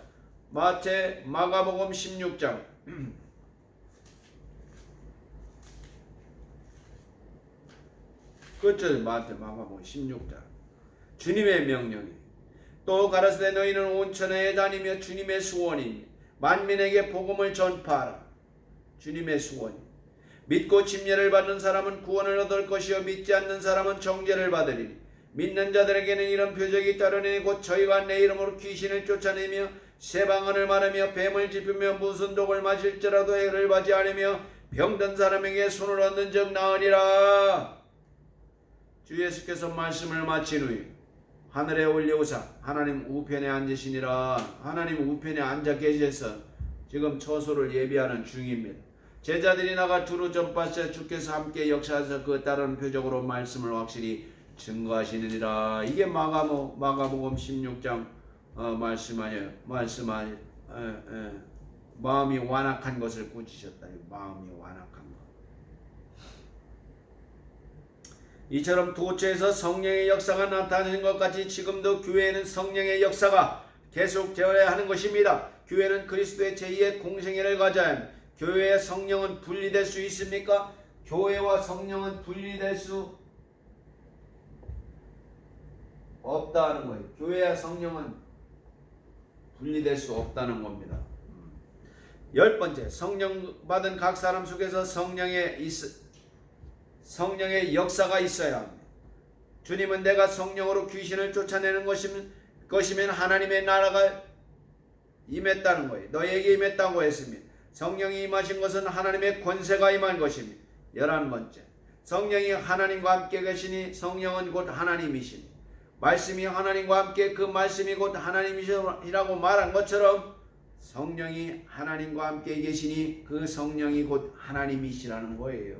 마가복음 16장 끝절 마가복음 16장 주님의 명령이 또 가라사대 너희는 온 천하에 다니며 주님의 수원이니 만민에게 복음을 전파하라. 주님의 수원이 믿고 침례를 받는 사람은 구원을 얻을 것이요 믿지 않는 사람은 정죄를 받으리니 믿는 자들에게는 이런 표적이 따르니 곧 저희가 내 이름으로 귀신을 쫓아내며 새 방언을 말하며 뱀을 짚으며 무슨 독을 마실지라도 해를 받지 않으며 병든 사람에게 손을 얹는 즉 나으리라. 주 예수께서 말씀을 마친 후에 하늘에 올려오사 하나님 우편에 앉으시니라. 하나님 우편에 앉아 계셔서 지금 처소를 예비하는 중입니다. 제자들이 나가 두루 전파하여 주께서 함께 역사하셔서 그 따르는 표적으로 말씀을 확실히 증거하시느니라. 이게 마가복음 16장 말씀하여 마음이 완악한 것을 꾸짖으셨다. 마음이 완악한 것. 이처럼 도처에서 성령의 역사가 나타나는 것 같이 지금도 교회에는 성령의 역사가 계속되어야 하는 것입니다. 교회는 그리스도의 제2의 공생애를 가져야 합니다. 교회의 성령은 분리될 수 있습니까? 교회와 성령은 분리될 수 없다는 거예요. 교회와 성령은 분리될 수 없다는 겁니다. 10번째, 성령 받은 각 사람 속에서 성령의 역사가 있어야 합니다. 주님은 내가 성령으로 귀신을 쫓아내는 것이면 하나님의 나라가 임했다는 거예요. 너희에게 임했다고 했습니다. 성령이 임하신 것은 하나님의 권세가 임한 것입니다. 11번째, 성령이 하나님과 함께 계시니 성령은 곧 하나님이시니 말씀이 하나님과 함께 그 말씀이 곧 하나님이시라고 말한 것처럼 성령이 하나님과 함께 계시니 그 성령이 곧 하나님이시라는 거예요.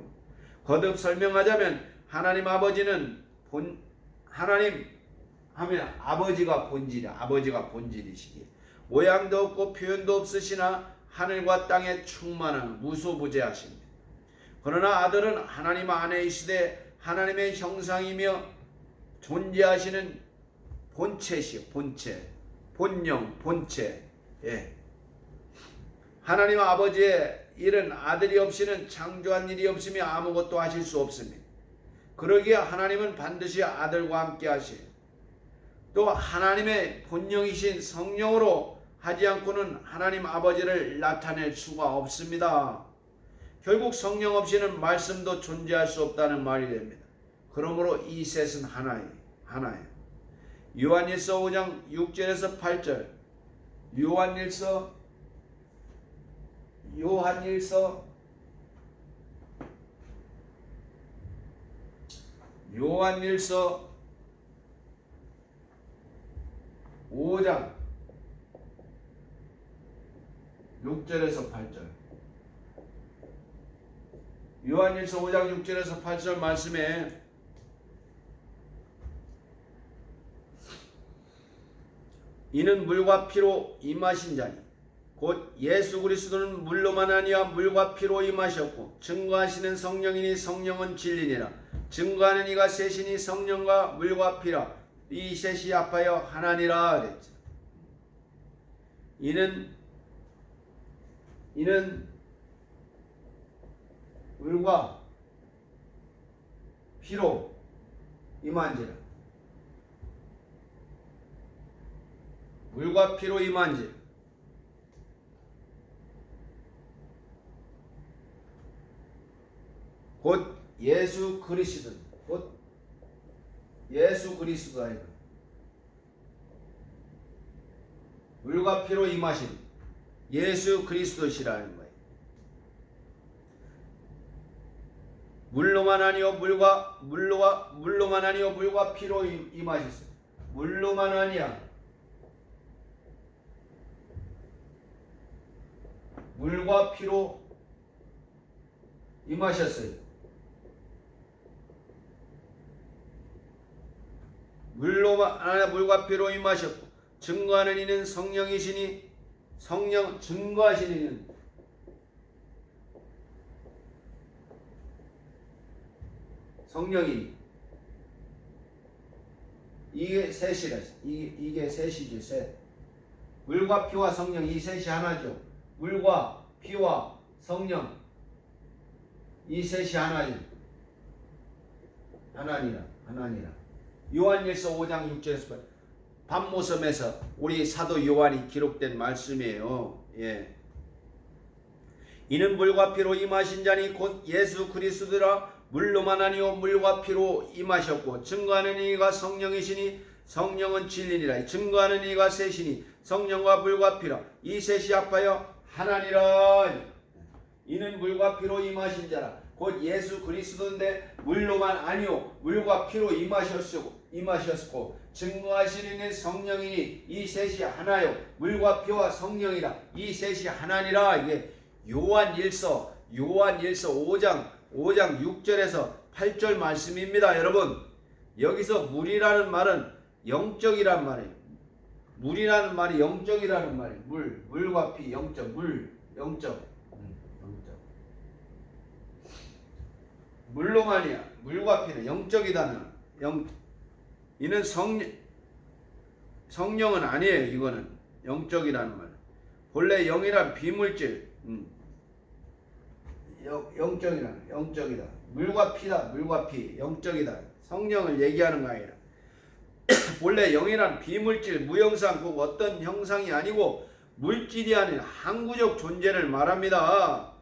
거듭 설명하자면 하나님 아버지는 하나님 하면 아버지가 본질이시기 모양도 없고 표현도 없으시나 하늘과 땅에 충만한 무소부재하십니다. 그러나 아들은 하나님 안에 있으되 하나님의 형상이며 존재하시는 본체시요. 본영, 본체. 예. 하나님 아버지의 일은 아들이 없이는 창조한 일이 없으며 아무것도 하실 수 없습니다. 그러기에 하나님은 반드시 아들과 함께 하시요. 또 하나님의 본영이신 성령으로 하지 않고는 하나님 아버지를 나타낼 수가 없습니다. 결국 성령 없이는 말씀도 존재할 수 없다는 말이 됩니다. 그러므로 이 셋은 하나예요. 요한일서 5장 6절에서 8절. 요한일서 5장 6절에서 8절. 요한일서 5장 6절에서 8절 말씀에 이는 물과 피로 임하신 자니 곧 예수 그리스도는 물로만 아니야 물과 피로 임하셨고 증거하시는 성령이니 성령은 진리니라. 증거하는 이가 셋이니 성령과 물과 피라. 이 셋이 합하여 하나니라 그랬죠. 이는 물과 피로 임한지라. 물과 피로 임한지. 곧 예수 그리스도. 곧 예수 그리스도가 아니라 물과 피로 임하신 예수 그리스도시라는 거예요. 물로만 아니요 물로만 아니요 물과 피로 임하셨어요. 물로만 아니야 물과 피로 임하셨어요. 물로만 아니야 물과 피로 임하셨고 증거하는 이는 성령이시니 증거하시는 이는 성령이니 이게 셋이라. 이게 셋이죠. 셋. 물과 피와 성령 이 셋이 하나죠. 물과 피와 성령 이 셋이 하나죠. 하나니라. 요한일서 5장 6절에서 8절. 밤모섬에서 우리 사도 요한이 기록된 말씀이에요. 예. 이는 물과 피로 임하신 자니 곧 예수 그리스도라. 물로만 아니요 물과 피로 임하셨고 증거하는 이가 성령이시니 성령은 진리니라. 증거하는 이가 셋이니 성령과 물과 피라. 이 셋이 합하여 하나니라. 이는 물과 피로 임하신 자라. 곧 예수 그리스도인데 물로만 아니요 물과 피로 임하셨고 증거하시는 성령이니 이 셋이 하나요. 물과 피와 성령이라. 이 셋이 하나니라. 이게 요한일서 5장 6절에서 8절 말씀입니다. 여러분 여기서 물이라는 말은 영적이란 말이에요. 물이라는 말이 영적이라는 말이에요. 물과 피 영적. 영적. 물로만이야. 물과 피는 영적이다는 이는 성령은 아니에요. 이거는 영적이라는 말. 본래 영이란 비물질. 영적이다. 물과 피다. 물과 피 영적이다. 성령을 얘기하는 거 아니라. 본래 영이란 비물질, 무형상, 꼭 어떤 형상이 아니고 물질이 아닌 항구적 존재를 말합니다.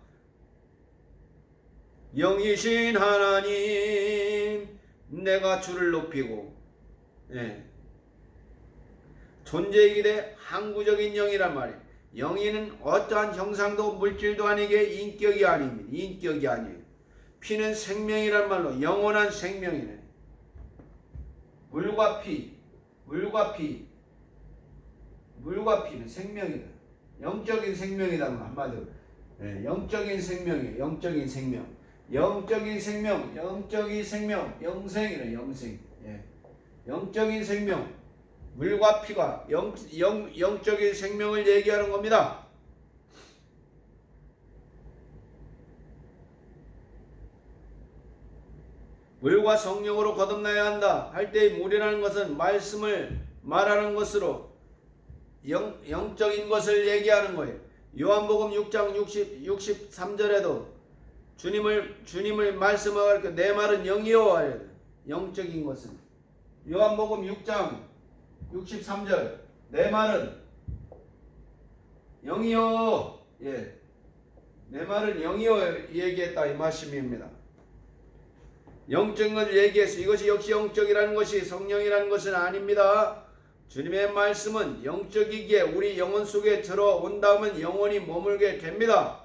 영이신 하나님 내가 주를 높이고 존재이기에 항구적인 영이란 말이에요. 영이는 어떠한 형상도 물질도 아니게 인격이 아닙니다. 인격이 아니에요. 피는 생명이란 말로 영원한 생명이네. 물과 피는 생명이다. 영적인 생명이다. 한마디로. 네, 영적인 생명이에요. 영적인 생명. 영생이래. 영생. 예. 영적인 생명. 물과 피가 영적인 생명을 얘기하는 겁니다. 물과 성령으로 거듭나야 한다 할 때의 물이라는 것은 말씀을 말하는 것으로 영적인 것을 얘기하는 거예요. 요한복음 6장 63절에도 주님을 말씀을 가르쳐 내 말은 영이요. 영적인 것은 요한복음 6장 63절 내 말은 영이요. 예, 내 말은 영이요 얘기했다 이 말씀입니다. 영적인 것을 얘기해서 이것이 역시 영적이라는 것이 성령이라는 것은 아닙니다. 주님의 말씀은 영적이기에 우리 영혼 속에 들어온다면 영원히 머물게 됩니다.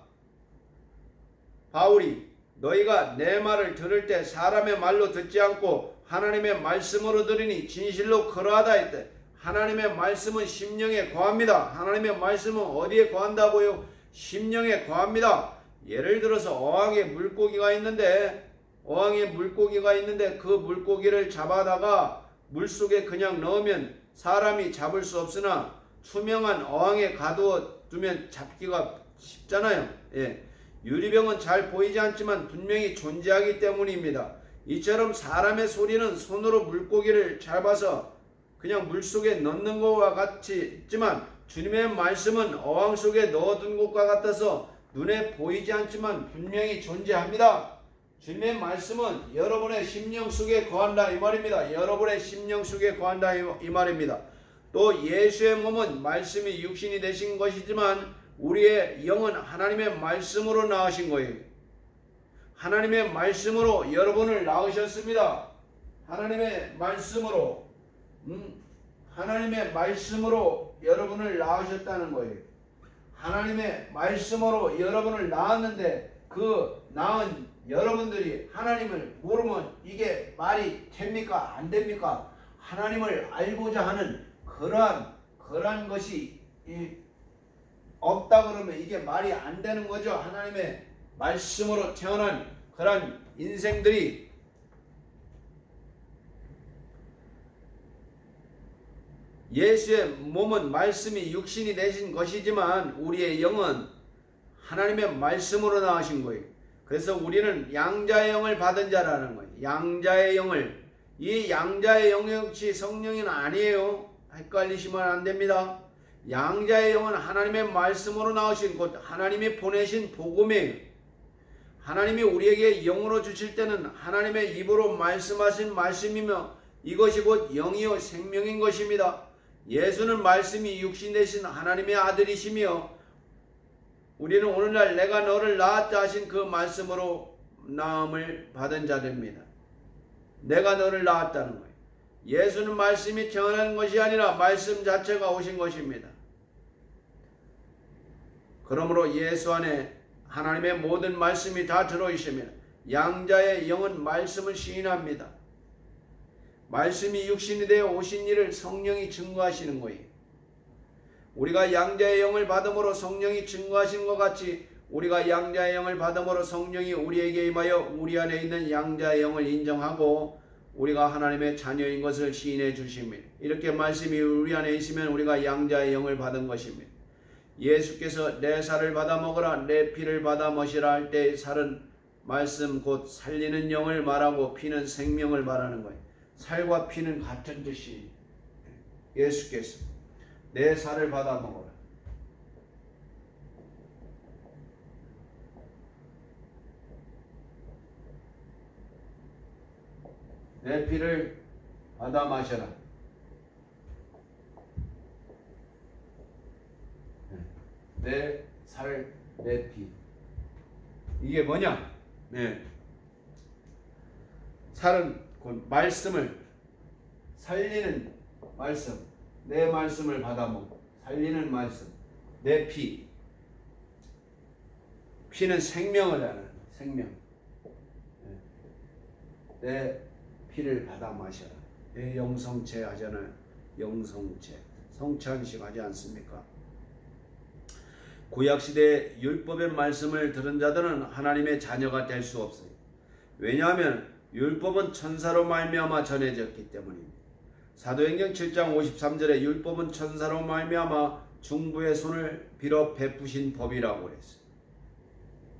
바울이 너희가 내 말을 들을 때 사람의 말로 듣지 않고 하나님의 말씀으로 들으니 진실로 그러하다 했대. 하나님의 말씀은 심령에 거합니다. 하나님의 말씀은 어디에 거한다고요? 심령에 거합니다. 예를 들어서 어항에 물고기가 있는데 그 물고기를 잡아다가 물속에 그냥 넣으면 사람이 잡을 수 없으나 투명한 어항에 가두어 두면 잡기가 쉽잖아요. 예. 유리병은 잘 보이지 않지만 분명히 존재하기 때문입니다. 이처럼 사람의 소리는 손으로 물고기를 잡아서 그냥 물속에 넣는 것과 같이 있지만 주님의 말씀은 어항 속에 넣어둔 것과 같아서 눈에 보이지 않지만 분명히 존재합니다. 주님의 말씀은 여러분의 심령 속에 거한다 이 말입니다. 여러분의 심령 속에 거한다 이 말입니다. 또 예수의 몸은 말씀이 육신이 되신 것이지만 우리의 영은 하나님의 말씀으로 낳으신 거예요. 하나님의 말씀으로 여러분을 낳으셨습니다. 하나님의 말씀으로 여러분을 낳으셨다는 거예요. 하나님의 말씀으로 여러분을 낳았는데 그 낳은 여러분들이 하나님을 모르면 이게 말이 됩니까? 안 됩니까? 하나님을 알고자 하는 그러한 것이 없다 그러면 이게 말이 안 되는 거죠. 하나님의 말씀으로 태어난 그런 인생들이 예수의 몸은 말씀이 육신이 되신 것이지만 우리의 영은 하나님의 말씀으로 나으신 거예요. 그래서 우리는 양자의 영을 받은 자라는 거예요. 양자의 영을. 이 양자의 영 역시 성령은 아니에요. 헷갈리시면 안 됩니다. 양자의 영은 하나님의 말씀으로 나오신 곧 하나님이 보내신 복음이에요. 하나님이 우리에게 영으로 주실 때는 하나님의 입으로 말씀하신 말씀이며 이것이 곧 영이요 생명인 것입니다. 예수는 말씀이 육신 되신 하나님의 아들이시며 우리는 오늘날 내가 너를 낳았다 하신 그 말씀으로 낳음을 받은 자들입니다. 내가 너를 낳았다는 거예요. 예수는 말씀이 태어난 것이 아니라 말씀 자체가 오신 것입니다. 그러므로 예수 안에 하나님의 모든 말씀이 다 들어있으며 양자의 영은 말씀을 시인합니다. 말씀이 육신이 되어 오신 일을 성령이 증거하시는 거예요. 우리가 양자의 영을 받음으로 성령이 증거하신 것 같이 우리가 양자의 영을 받음으로 성령이 우리에게 임하여 우리 안에 있는 양자의 영을 인정하고 우리가 하나님의 자녀인 것을 시인해 주십니다. 이렇게 말씀이 우리 안에 있으면 우리가 양자의 영을 받은 것입니다. 예수께서 내 살을 받아 먹으라 내 피를 받아 마시라 할 때 살은 말씀 곧 살리는 영을 말하고 피는 생명을 말하는 거예요. 살과 피는 같은 뜻이 예수께서 내 살을 받아 먹어라. 내 피를 받아 마셔라. 내 살, 내 피. 이게 뭐냐? 네. 살은 곧 말씀을 살리는 말씀. 내 말씀을 받아 먹고 살리는 말씀. 내 피는 생명을 하는 생명. 내 피를 받아 마셔라. 내 영성체 하잖아요. 영성체. 성찬식 하지 않습니까? 구약시대 율법의 말씀을 들은 자들은 하나님의 자녀가 될 수 없어요. 왜냐하면 율법은 천사로 말미암아 전해졌기 때문입니다. 사도행전 7장 53절에 율법은 천사로 말미암아 중부의 손을 빌어 베푸신 법이라고 그랬어요.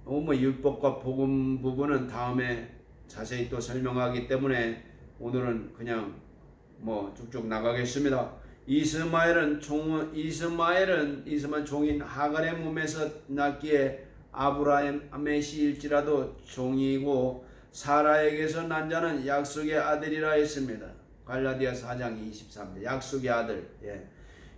율법과 복음 부분은 다음에 자세히 또 설명하기 때문에 오늘은 그냥 쭉쭉 나가겠습니다. 이스마엘 종인 하갈의 몸에서 났기에 아브라함의 씨일지라도 종이고 사라에게서 난 자는 약속의 아들이라 했습니다. 갈라디아서 4장 23절 약속의 아들.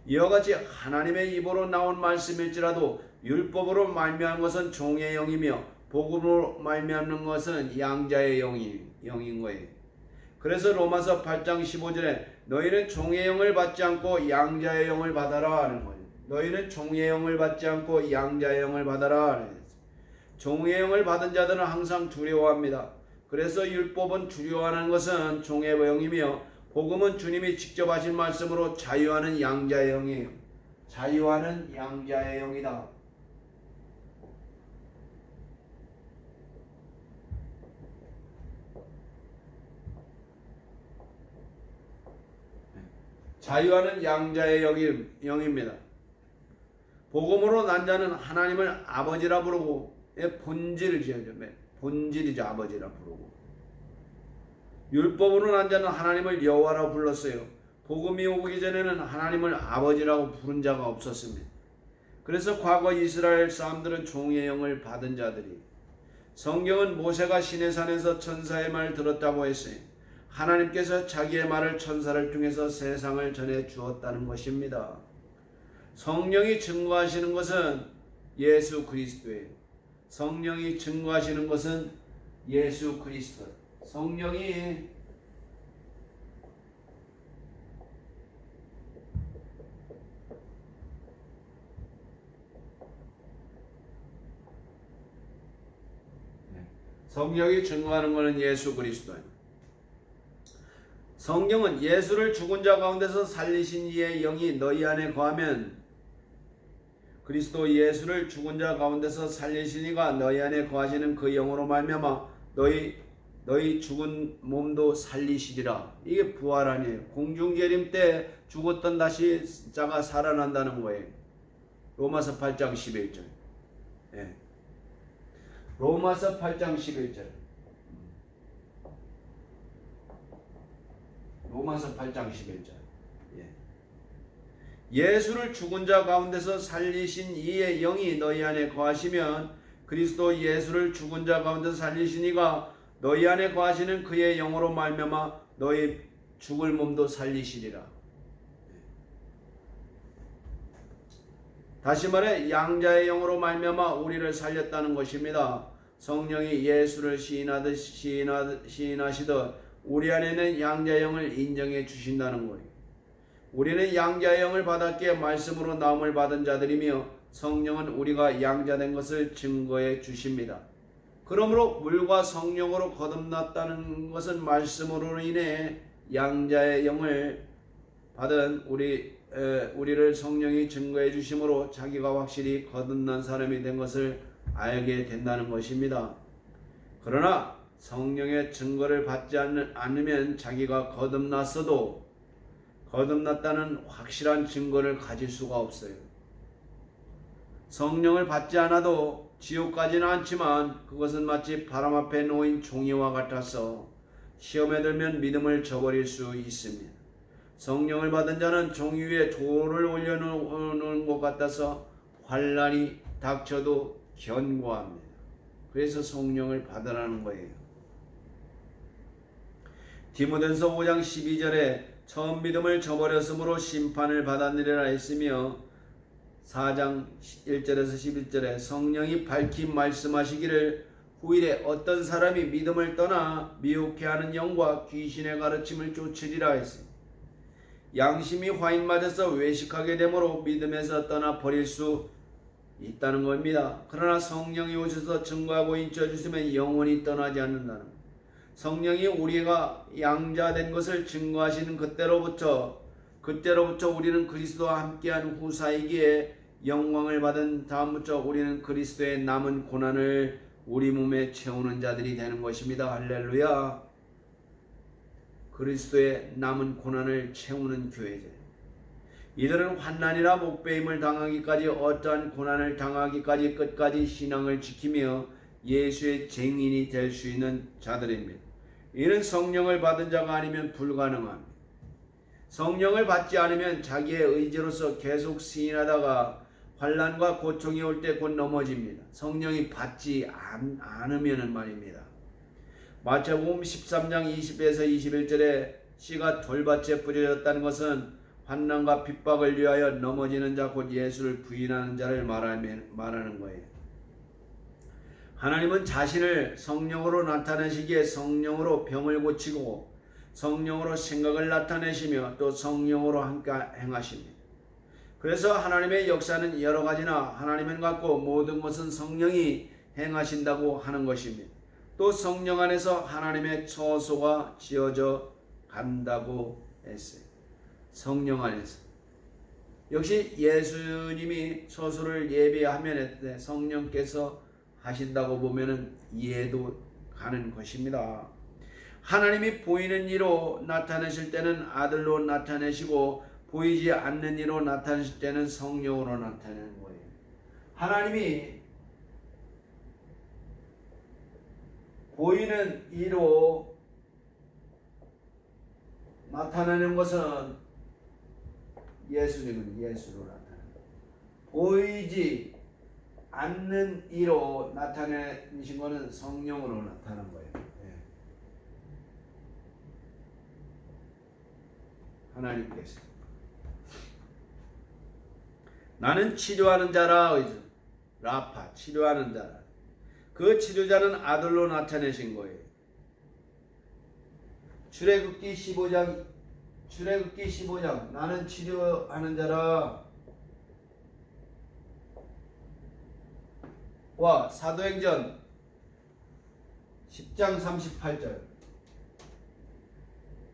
이와 같이 하나님의 입으로 나온 말씀일지라도 율법으로 말미암은 것은 종의 영이며 복음으로 말미암는 것은 양자의 영인 거예요. 그래서 로마서 8장 15절에 너희는 종의 영을 받지 않고 양자의 영을 받아라 하는 거예요. 너희는 종의 영을 받지 않고 양자의 영을 받아라 하는 거예요. 종의 영을 받은 자들은 항상 두려워합니다. 그래서 율법은 두려워하는 것은 종의 영이며 복음은 주님이 직접 하신 말씀으로 자유하는 양자의 영이에요. 자유하는 양자의 영이다. 자유하는 양자의 영입니다. 복음으로 난 자는 하나님을 아버지라 부르고 본질이죠. 아버지라 부르고 율법으로 난 자는 하나님을 여호와라 불렀어요. 복음이 오기 전에는 하나님을 아버지라고 부른 자가 없었습니다. 그래서 과거 이스라엘 사람들은 종의 영을 받은 자들이 성경은 모세가 시내산에서 천사의 말 들었다고 했어요. 하나님께서 자기의 말을 천사를 통해서 세상을 전해 주었다는 것입니다. 성령이 증거하시는 것은 예수 그리스도예요. 성령이 증거하시는 것은 예수 그리스도. 성령이 증거하는 것은 예수 그리스도예요. 성경은 예수를 죽은 자 가운데서 살리신 이의 영이 너희 안에 거하면 그리스도 예수를 죽은 자 가운데서 살리신 이가 너희 안에 거하시는 그 영으로 말미암아 너희 죽은 몸도 살리시리라. 이게 부활 아니에요. 공중재림 때 죽었던 다시 자가 살아난다는 거예요. 로마서 8장 11절. 로마서 8장 11절. 로마서 8장 11절. 예수를 죽은 자 가운데서 살리신 이의 영이 너희 안에 거하시면 그리스도 예수를 죽은 자 가운데서 살리신 이가 너희 안에 거하시는 그의 영으로 말미암아 너희 죽을 몸도 살리시리라. 다시 말해 양자의 영으로 말미암아 우리를 살렸다는 것입니다. 성령이 예수를 시인하시듯 우리 안에는 양자의 영을 인정해 주신다는 거예요. 우리는 양자의 영을 받았기에 말씀으로 나음을 받은 자들이며 성령은 우리가 양자된 것을 증거해 주십니다. 그러므로 물과 성령으로 거듭났다는 것은 말씀으로 인해 양자의 영을 받은 우리를 성령이 증거해 주심으로 자기가 확실히 거듭난 사람이 된 것을 알게 된다는 것입니다. 그러나 성령의 증거를 받지 않으면 자기가 거듭났어도 거듭났다는 확실한 증거를 가질 수가 없어요. 성령을 받지 않아도 지옥 가지는 않지만 그것은 마치 바람 앞에 놓인 종이와 같아서 시험에 들면 믿음을 저버릴 수 있습니다. 성령을 받은 자는 종이 위에 돌을 올려놓은 것 같아서 환난이 닥쳐도 견고합니다. 그래서 성령을 받으라는 거예요. 디모데전서 5장 12절에 처음 믿음을 저버렸으므로 심판을 받았느니라 했으며 4장 1절에서 11절에 성령이 밝히 말씀하시기를 후일에 어떤 사람이 믿음을 떠나 미혹해 하는 영과 귀신의 가르침을 쫓으리라 했습니다. 양심이 화인 맞아서 외식하게 되므로 믿음에서 떠나 버릴 수 있다는 겁니다. 그러나 성령이 오셔서 증거하고 인쳐 주시면 영원히 떠나지 않는다는 것. 성령이 우리가 양자된 것을 증거하시는 그때로부터 우리는 그리스도와 함께한 후사이기에 영광을 받은 다음부터 우리는 그리스도의 남은 고난을 우리 몸에 채우는 자들이 되는 것입니다. 할렐루야. 그리스도의 남은 고난을 채우는 교회죠. 이들은 환난이나 목배임을 당하기까지, 어떠한 고난을 당하기까지 끝까지 신앙을 지키며 예수의 증인이 될 수 있는 자들입니다. 이는 성령을 받은 자가 아니면 불가능합니다. 성령을 받지 않으면 자기의 의지로서 계속 시인하다가 환난과 고통이 올 때 곧 넘어집니다. 성령이 받지 않으면 말입니다. 마태복음 13장 20에서 21절에 씨가 돌밭에 뿌려졌다는 것은 환난과 핍박을 위하여 넘어지는 자, 곧 예수를 부인하는 자를 말하는 거예요. 하나님은 자신을 성령으로 나타내시기에 성령으로 병을 고치고 성령으로 생각을 나타내시며 또 성령으로 함께 행하십니다. 그래서 하나님의 역사는 여러 가지나 하나님은 같고 모든 것은 성령이 행하신다고 하는 것입니다. 또 성령 안에서 하나님의 처소가 지어져 간다고 했어요. 성령 안에서. 역시 예수님이 처소를 예비하면 성령께서 하신다고 보면은 이해도 가는 것입니다. 하나님이 보이는 이로 나타내실 때는 아들로 나타내시고 보이지 않는 이로 나타내실 때는 성령으로 나타내는 거예요. 하나님이 보이는 이로 나타내는 것은 예수님은 예수로 나타납니다. 보이지 않는 이로 나타내신 것은 성령으로 나타난 거예요. 하나님께서 나는 치료하는 자라, 라파, 치료하는 자라. 그 치료자는 아들로 나타내신 거예요. 출애굽기 15장 나는 치료하는 자라 와 사도행전 10장 38절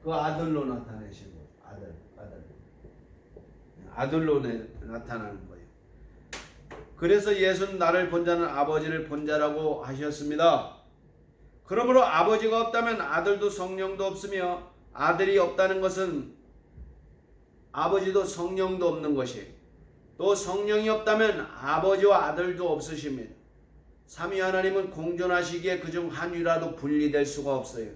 그 아들로 나타내신 거예요. 아들로 나타나는 거예요. 그래서 예수는 나를 본 자는 아버지를 본 자라고 하셨습니다. 그러므로 아버지가 없다면 아들도 성령도 없으며 아들이 없다는 것은 아버지도 성령도 없는 것이에요. 또 성령이 없다면 아버지와 아들도 없으십니다. 삼위 하나님은 공존하시기에 그중 한 위라도 분리될 수가 없어요.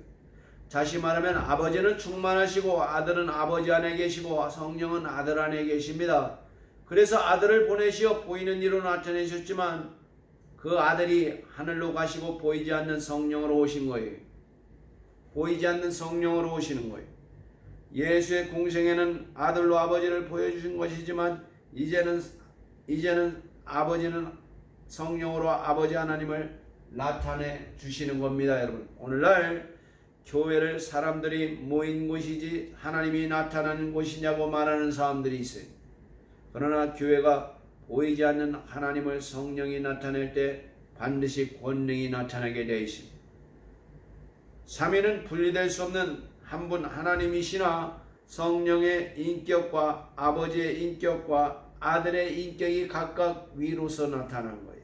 다시 말하면 아버지는 충만하시고 아들은 아버지 안에 계시고 성령은 아들 안에 계십니다. 그래서 아들을 보내시어 보이는 이로 나타내셨지만 그 아들이 하늘로 가시고 보이지 않는 성령으로 오신 거예요. 보이지 않는 성령으로 오시는 거예요. 예수의 공생에는 아들로 아버지를 보여주신 것이지만 이제는 아버지는 성령으로 아버지 하나님을 나타내 주시는 겁니다. 여러분, 오늘날 교회를 사람들이 모인 곳이지 하나님이 나타나는 곳이냐고 말하는 사람들이 있어요. 그러나 교회가 보이지 않는 하나님을 성령이 나타낼 때 반드시 권능이 나타나게 되어 있습니다. 삼위는 분리될 수 없는 한 분 하나님이시나 성령의 인격과 아버지의 인격과 아들의 인격이 각각 위로서 나타난 거예요.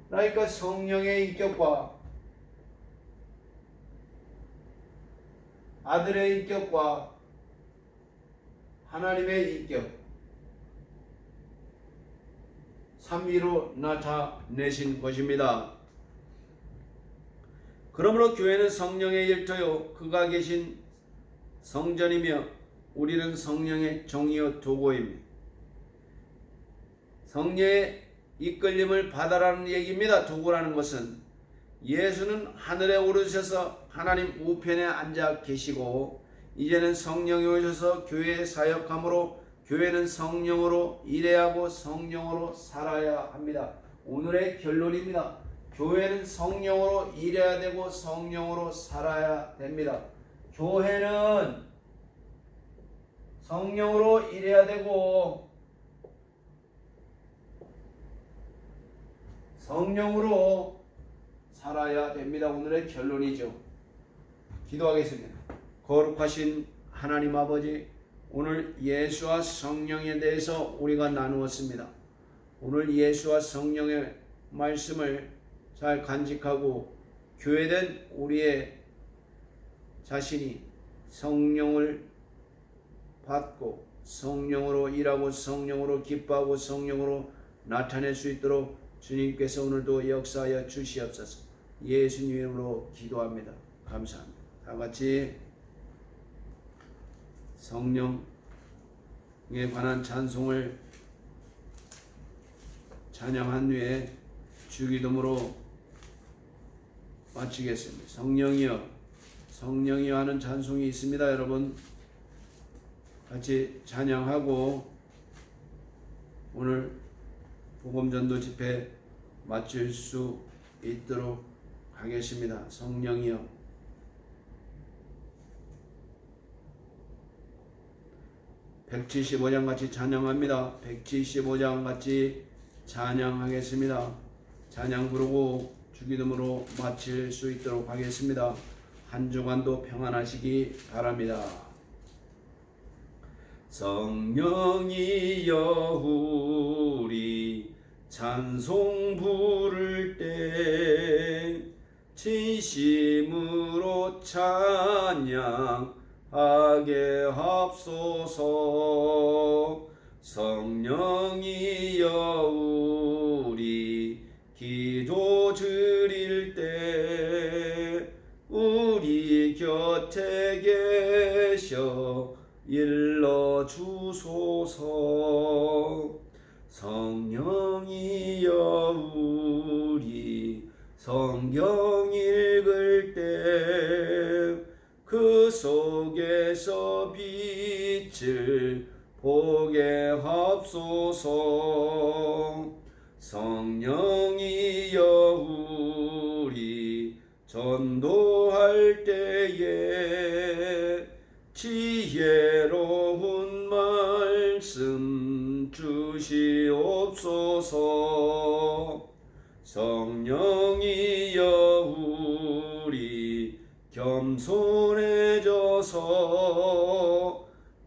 그러니까 성령의 인격과 아들의 인격과 하나님의 인격 삼위로 나타내신 것입니다. 그러므로 교회는 성령의 일터요 그가 계신 성전이며 우리는 성령의 종이요 도구입니다. 성령의 이끌림을 받아라는 얘기입니다. 도구라는 것은 예수는 하늘에 오르셔서 하나님 우편에 앉아 계시고 이제는 성령이 오셔서 교회에 사역함으로 교회는 성령으로 일해야 하고 성령으로 살아야 합니다. 오늘의 결론입니다. 교회는 성령으로 일해야 되고 성령으로 살아야 됩니다. 교회는 성령으로 일해야 되고 성령으로 살아야 됩니다. 오늘의 결론이죠. 기도하겠습니다. 거룩하신 하나님 아버지, 오늘 예수와 성령에 대해서 우리가 나누었습니다. 오늘 예수와 성령의 말씀을 잘 간직하고 교회된 우리의 자신이 성령을 받고 성령으로 일하고 성령으로 기뻐하고 성령으로 나타낼 수 있도록 주님께서 오늘도 역사하여 주시옵소서. 예수님 이름으로 기도합니다. 감사합니다. 다 같이 성령에 관한 찬송을 찬양한 후에 주기도문으로 마치겠습니다. 성령이여, 성령이여 하는 찬송이 있습니다. 여러분 같이 찬양하고 오늘 복음전도 집회 마칠 수 있도록 하겠습니다. 성령이여. 175장 같이 찬양합니다. 175장 같이 찬양하겠습니다. 찬양 부르고 주기도문으로 마칠 수 있도록 하겠습니다. 한 주간도 평안하시기 바랍니다. 성령이여 우리 찬송 부를 때 진심으로 찬양하게 합소서. 성령이여 우리 기도 드릴 때 우리 곁에 계셔 일러주소서. 성령이여 우리 성경 읽을 때 그 속에서 빛을 보게 합소서. 성령이여 우리 전도할 때에 지혜로운 말씀 주시옵소서. 성령이여 우리 겸손해져서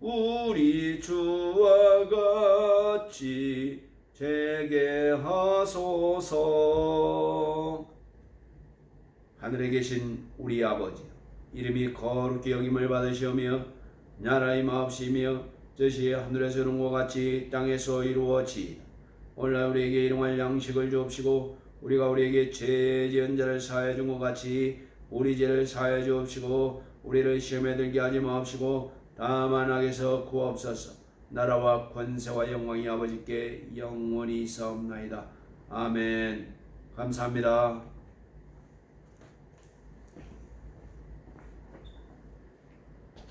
우리 주와 같이 되게 하소서. 하늘에 계신 우리 아버지, 이름이 거룩히 여김을 받으시오며 나라의 마옵시며 뜻이 하늘에서 이룬 것 같이 땅에서 이루어지이다. 오늘날 우리에게 일용할 양식을 주옵시고 우리가 우리에게 죄 지은 자를 사하여 준 것 같이 우리 죄를 사하여 주옵시고 우리를 시험에 들게 하지 마옵시고 다만 악에서 구하옵소서. 나라와 권세와 영광이 아버지께 영원히 있사옵나이다. 아멘. 감사합니다.